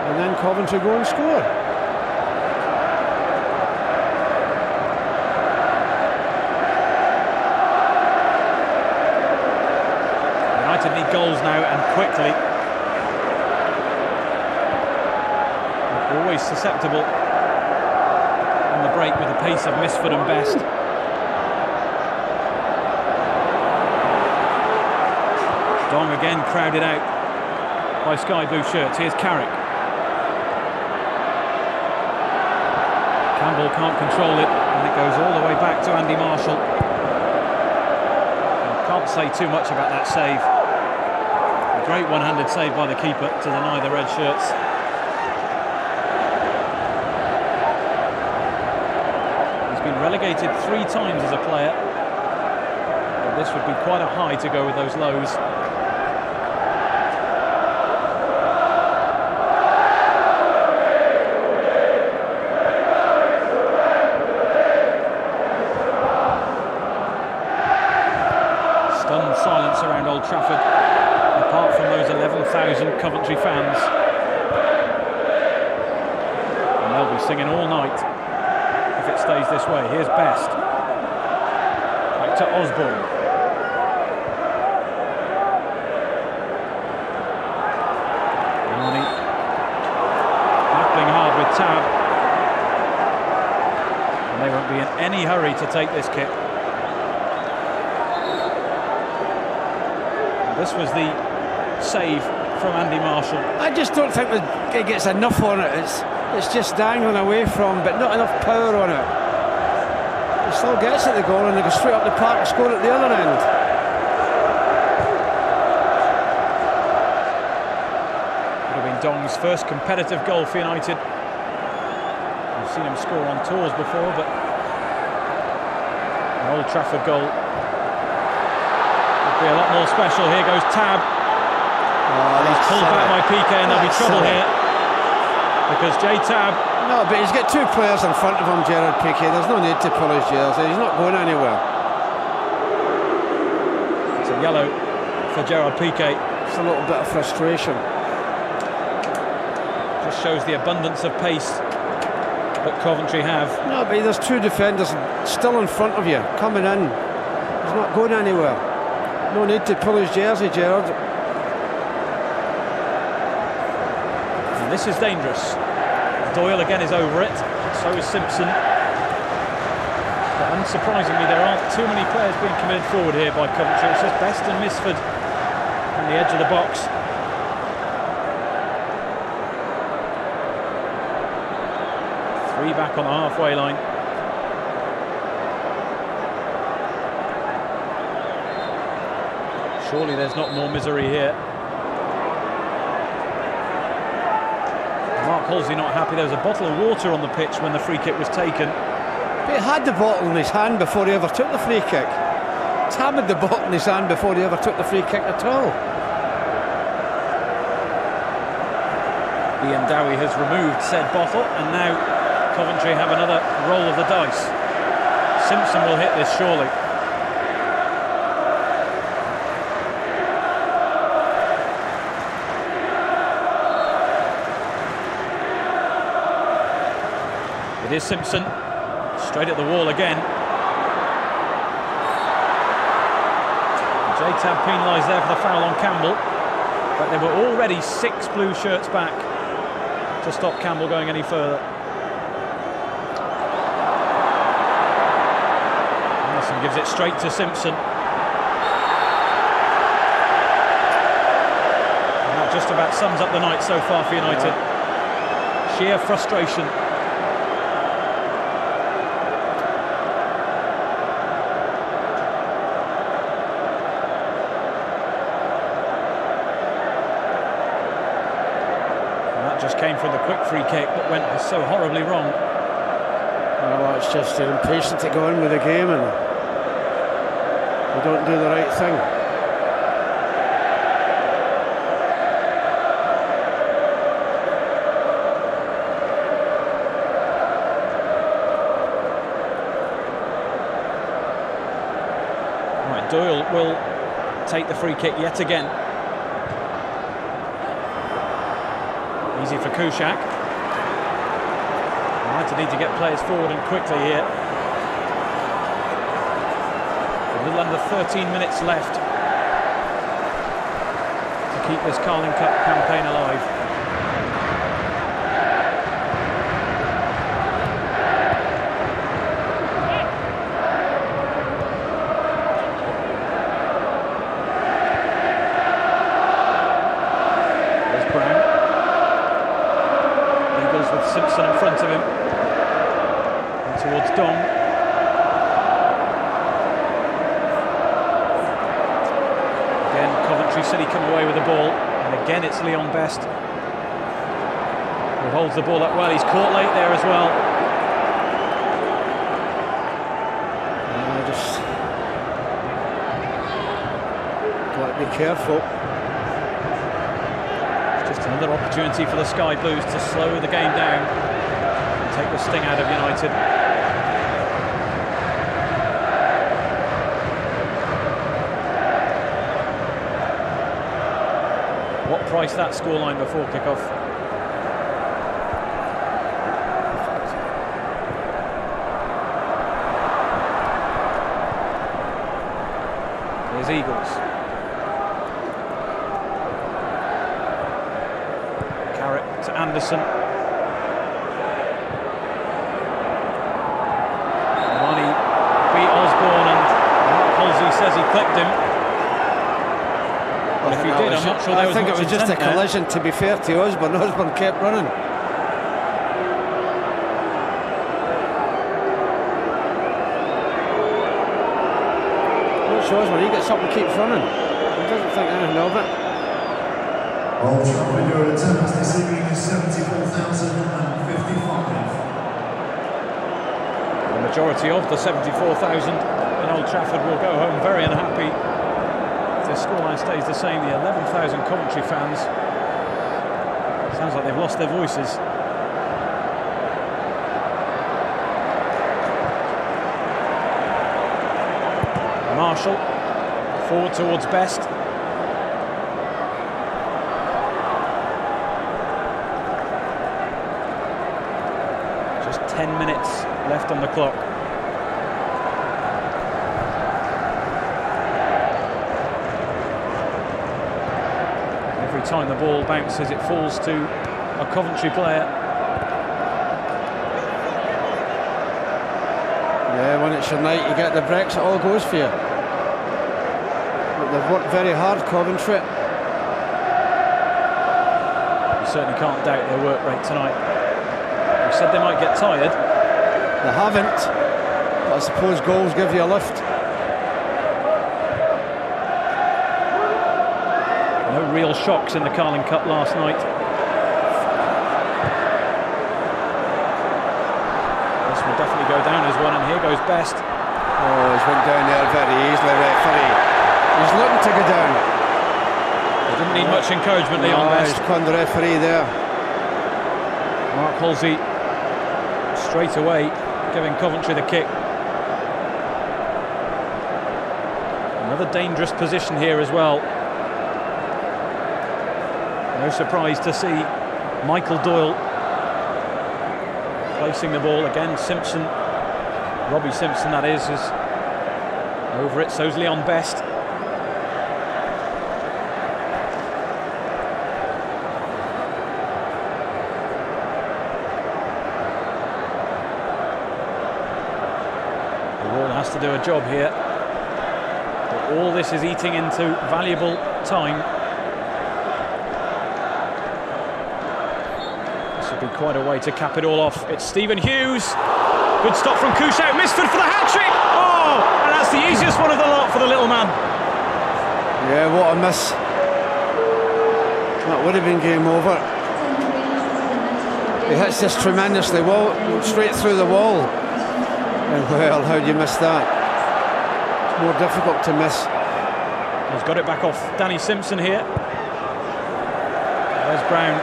And then Coventry go and score. United need goals now, and quickly. They're always susceptible on the break with the pace of Misford and Best. Dong again crowded out by sky blue shirts. Here's Carrick. Campbell can't control it, and it goes all the way back to Andy Marshall. Can't say too much about that save. A great one-handed save by the keeper to deny the red shirts. He's been relegated 3 times as a player, but this would be quite a high to go with those lows. Stunned silence around Old Trafford, apart from those 11,000 Coventry fans. And they'll be singing all night if it stays this way. Here's Best. Back to Osborne. Arnie battling hard with Tab. And they won't be in any hurry to take this kick. This was the save from Andy Marshall. I just don't think that it gets enough on it. It's just dangling away from, but not enough power on it. It still gets at the goal and they go straight up the park and score at the other end. Would have been Dong's first competitive goal for United. We've seen him score on tours before, but an Old Trafford goal be a lot more special. Here goes Tab. He's pulled back by PK, and there'll be trouble here because Jay Tab. No, but he's got 2 players in front of him, Gerard Piqué. There's no need to pull his jersey. He's not going anywhere. It's a yellow for Gerard Piqué. It's a little bit of frustration. Just shows the abundance of pace that Coventry have. No, but there's 2 defenders still in front of you, coming in. He's not going anywhere. No need to pull his jersey, Gerard. And this is dangerous. Doyle again is over it. So is Simpson. But unsurprisingly, there aren't too many players being committed forward here by Coventry. It's just Best and Misford on the edge of the box. 3 back on the halfway line. Surely there's not more misery here. Mark Halsey not happy. There was a bottle of water on the pitch when the free kick was taken. But he had the bottle in his hand before he ever took the free kick. Tam had the bottle in his hand before he ever took the free kick at all. Ian Dowie has removed said bottle, and now Coventry have another roll of the dice. Simpson will hit this surely. It is Simpson, straight at the wall again. J-Tab penalised there for the foul on Campbell, but there were already 6 blue shirts back to stop Campbell going any further. Anderson gives it straight to Simpson. And that just about sums up the night so far for United. Sheer frustration. Just came from the quick free kick that went so horribly wrong. Well, it's just they're impatient to go on with the game and they don't do the right thing. Right, Doyle will take the free kick yet again. Easy for Kuszak. United need to get players forward and quickly here. A little under 13 minutes left to keep this Carling Cup campaign alive. Simpson in front of him and towards Dong. Again, Coventry City come away with the ball, and again it's Leon Best who holds the ball up well. He's caught late there as well. Just got to be careful. Just another opportunity for the Sky Blues to slow the game down and take the sting out of United. What price that scoreline before kick-off? Here's Eagles. To Anderson. Money beat Osborne, and Mark Halsey says he clipped him. Well, if he did, I'm not sure there was much intent. I think it was just a collision, to be fair to Osborne. Osborne kept running. Watch Osborne, he gets up and keeps running. He doesn't think anything of it. Old Trafford, your attendance this evening is 74,055. The majority of the 74,000 in Old Trafford will go home very unhappy if the scoreline stays the same. The 11,000 Coventry fans, sounds like they've lost their voices. Marshall forward towards Best. Just 10 minutes left on the clock. Every time the ball bounces, it falls to a Coventry player. Yeah, when it's your night, you get the breaks, it all goes for you. But they've worked very hard, Coventry. You certainly can't doubt their work rate tonight. I said they might get tired. They haven't, but I suppose goals give you a lift. No real shocks in the Carling Cup last night. This will definitely go down as one, and here goes Best. Oh, he's went down there very easily, referee. He's looking to go down. He didn't need much encouragement, Leon Best. He's conned the referee there. Mark Halsey straight away giving Coventry the kick. Another dangerous position here as well. No surprise to see Michael Doyle placing the ball again. Simpson, Robbie Simpson that is over it, so's Leon Best. The wall has to do a job here, but all this is eating into valuable time. Be quite a way to cap it all off. It's Stephen Hughes. Good stop from Couchot. Misford for the hat-trick. Oh, and that's the easiest one of the lot for the little man. Yeah, what a miss. That would have been game over. He hits this tremendously well, straight through the wall. And well, how do you miss that? It's more difficult to miss. He's got it back off Danny Simpson here. There's Brown.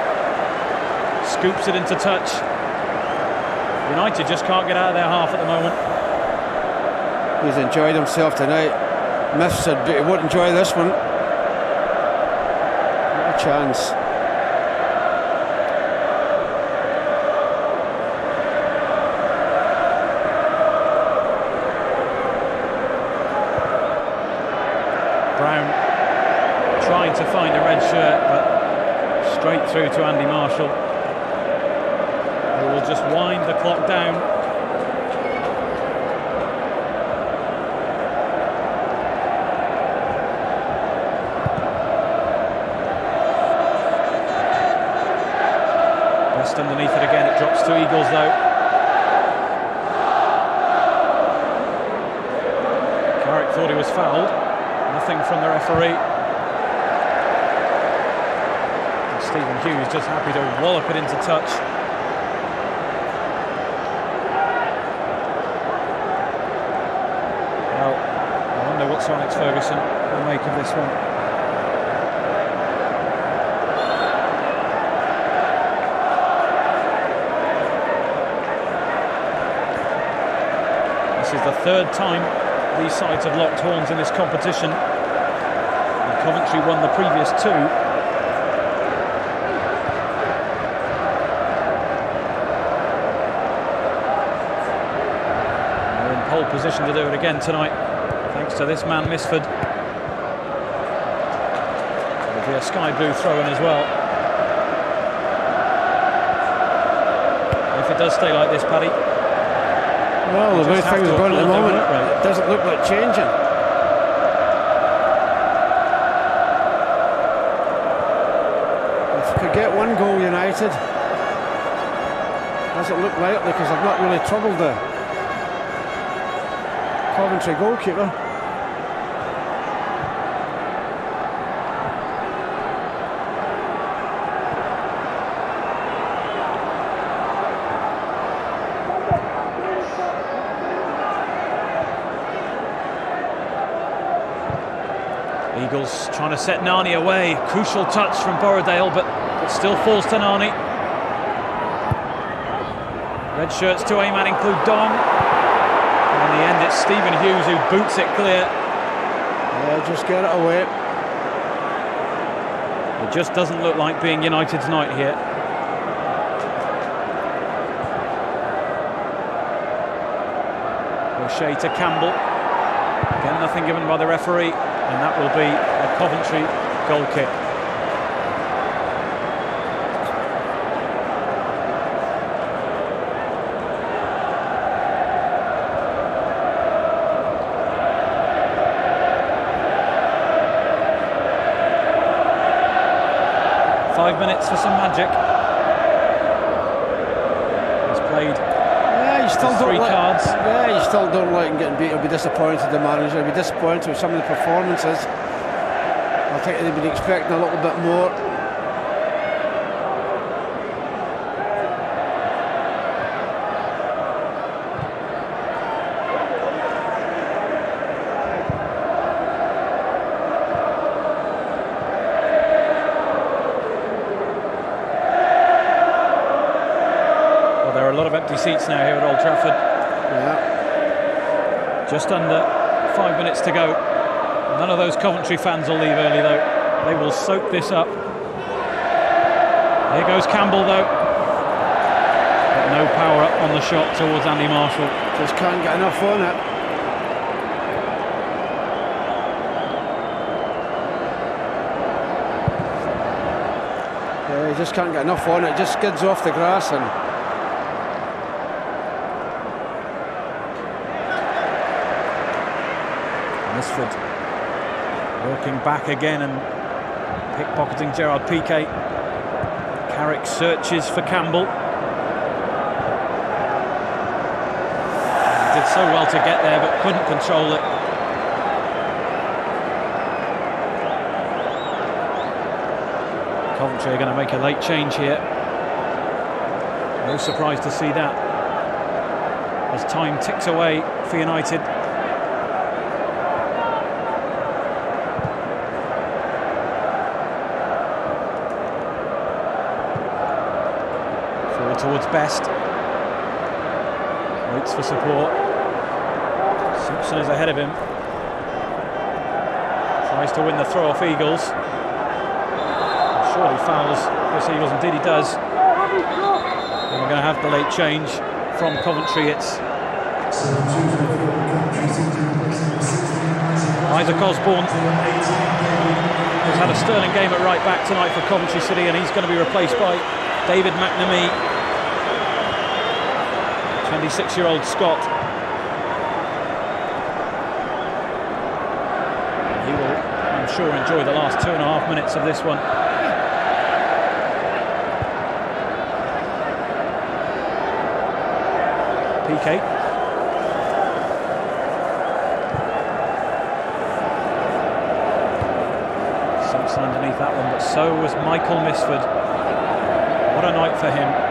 Scoops it into touch. United just can't get out of their half at the moment. He's enjoyed himself tonight. Miff said he wouldn't enjoy this one. What a chance. Brown trying to find a red shirt, but straight through to Andy Marshall. Will just wind the clock down. Best underneath it again. It drops to Eagles though. Carrick thought he was fouled. Nothing from the referee. And Stephen Hughes just happy to wallop it into touch. Sir Alex Ferguson will make of this one. This is the third time these sides have locked horns in this competition. And Coventry won the previous two. They're in pole position to do it again tonight. Thanks to this man, Misford. It'll be a sky blue throw-in as well. If it does stay like this, Paddy. Well, the way things are going at the moment, it doesn't look like changing. If we could get one goal, United, doesn't look likely because they've not really troubled the Coventry goalkeeper. Eagles trying to set Nani away. Crucial touch from Borrowdale, but it still falls to Nani. Red shirts to aim at include Dong. And in the end, it's Stephen Hughes who boots it clear. Yeah, just get it away. It just doesn't look like being United's night here. O'Shea to Campbell. Again, nothing given by the referee. And that will be a Coventry goal kick. Five minutes for some magic. As played Yeah, you still don't 3 like, cards. Yeah, you still don't like him getting beat. He'll be disappointed, the manager. He'll be disappointed with some of the performances. I think they've been expecting a little bit more. There are a lot of empty seats now here at Old Trafford. Yeah. Just under 5 minutes to go. None of those Coventry fans will leave early though. They will soak this up. Here goes Campbell though. But no power up on the shot towards Andy Marshall. Just can't get enough on it. Yeah, he just can't get enough on it. Just skids off the grass and. Misford working back again and pickpocketing Gerard Piqué. Carrick searches for Campbell. He did so well to get there but couldn't control it. Coventry are going to make a late change here. No surprise to see that as time ticks away for United. Towards Best, waits for support. Simpson is ahead of him, tries to win the throw off Eagles. Surely fouls Chris Eagles, indeed he does. And we're going to have the late change from Coventry. It's Isaac Osborne, who's had a sterling game at right back tonight for Coventry City, and he's going to be replaced by David McNamee, 26-year-old Scot. He will, I'm sure, enjoy the last 2.5 minutes of this one. Piqué. Simpson underneath that one, but so was Michael Misford. What a night for him.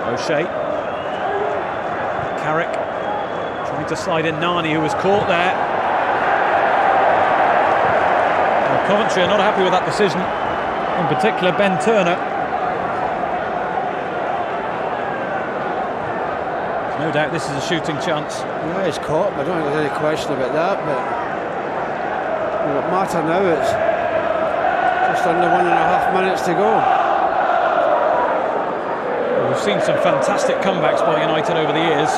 O'Shea. Carrick trying to slide in Nani, who was caught there. Well, Coventry are not happy with that decision, in particular Ben Turner. There's no doubt this is a shooting chance. Yeah, he's caught him. I don't think there's any question about that, but what matter now, it's just under 1.5 minutes to go. We've seen some fantastic comebacks by United over the years.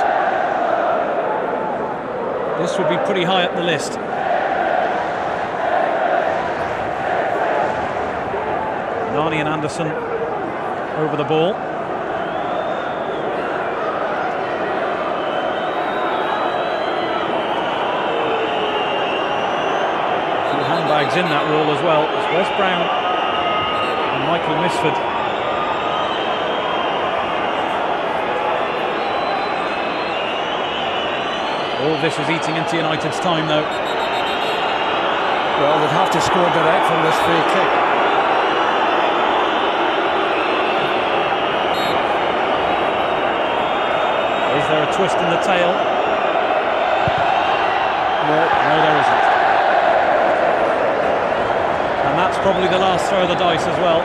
This would be pretty high up the list. Nani and Anderson over the ball. A few handbags in that wall as well. It's Wes Brown and Michael Misford. All this is eating into United's time though. Well, they'd have to score direct from this free kick. Is there a twist in the tail? No, there isn't. And that's probably the last throw of the dice as well.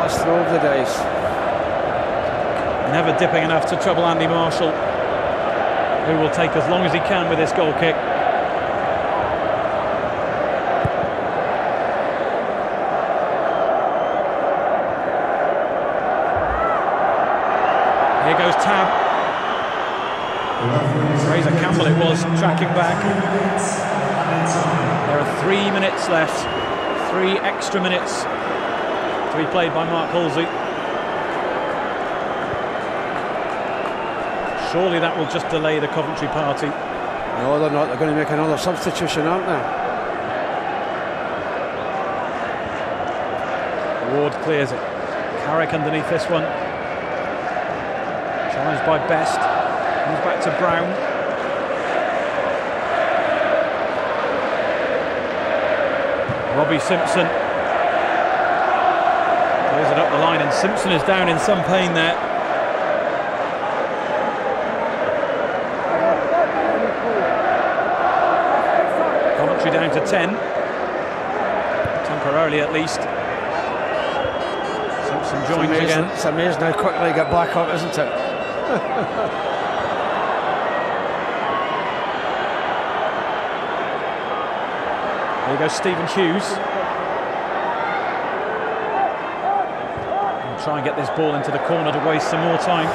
Last throw of the dice. Never dipping enough to trouble Andy Marshall, who will take as long as he can with this goal kick. Here goes Tab. Fraser Campbell it was, tracking back. There are 3 minutes left, 3 extra minutes to be played by Mark Halsey. Surely that will just delay the Coventry party. No, they're not. They're going to make another substitution, aren't they? Ward clears it. Carrick underneath this one. Challenged by Best. Comes back to Brown. Robbie Simpson clears it up the line, and Simpson is down in some pain there. Coventry down to 10, temporarily at least. Simpson joins again. It's amazing how quickly he got back up, isn't it? There goes Stephen Hughes. And try and get this ball into the corner to waste some more time.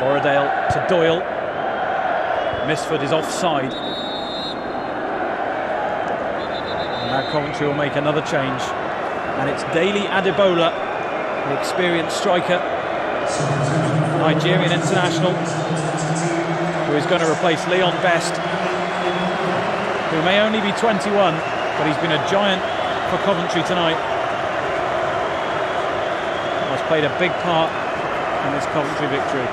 Borrowdale to Doyle. Misford is offside. And now Coventry will make another change. And it's Daly Adebola, the experienced striker, Nigerian international, who is going to replace Leon Best, who may only be 21, but he's been a giant for Coventry tonight. Has played a big part in this Coventry victory.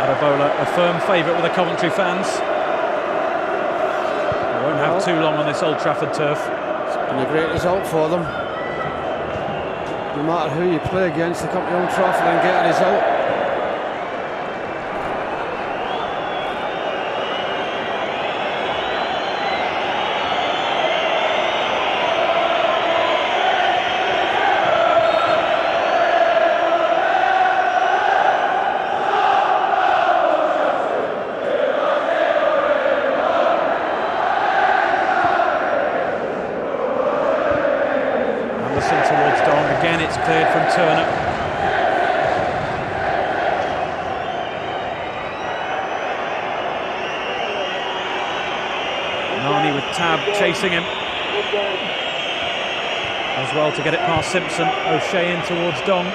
Adebola, a firm favourite with the Coventry fans. They won't have too long on this Old Trafford turf. It's been a great result for them. No matter who you play against, they come to Old Trafford and get a result. Towards Dong, again it's cleared from Turner. Nani with Tab chasing him. As well to get it past Simpson. O'Shea in towards Dong.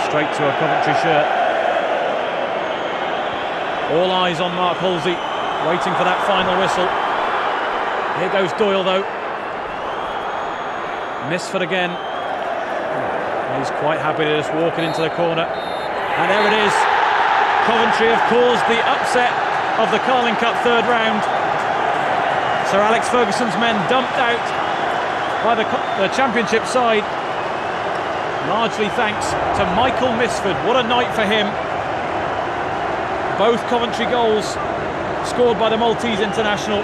Straight to a Coventry shirt. All eyes on Mark Halsey, waiting for that final whistle. Here goes Doyle though. Misford again. He's quite happy to just walk it into the corner. And there it is. Coventry have caused the upset of the Carling Cup third round. Sir Alex Ferguson's men dumped out by the Championship side. Largely thanks to Michael Misford. What a night for him. Both Coventry goals scored by the Maltese international.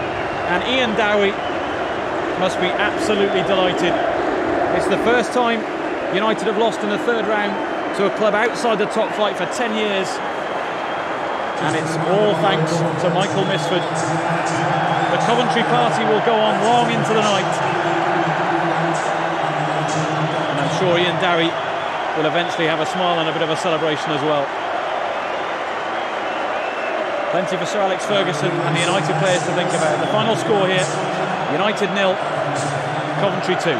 And Ian Dowie must be absolutely delighted. It's the first time United have lost in the third round to a club outside the top flight for 10 years. And it's all thanks to Michael Misford. The Coventry party will go on long into the night. And I'm sure Ian Dowie will eventually have a smile and a bit of a celebration as well. Plenty for Sir Alex Ferguson and the United players to think about. The final score here, United 0, Coventry 2.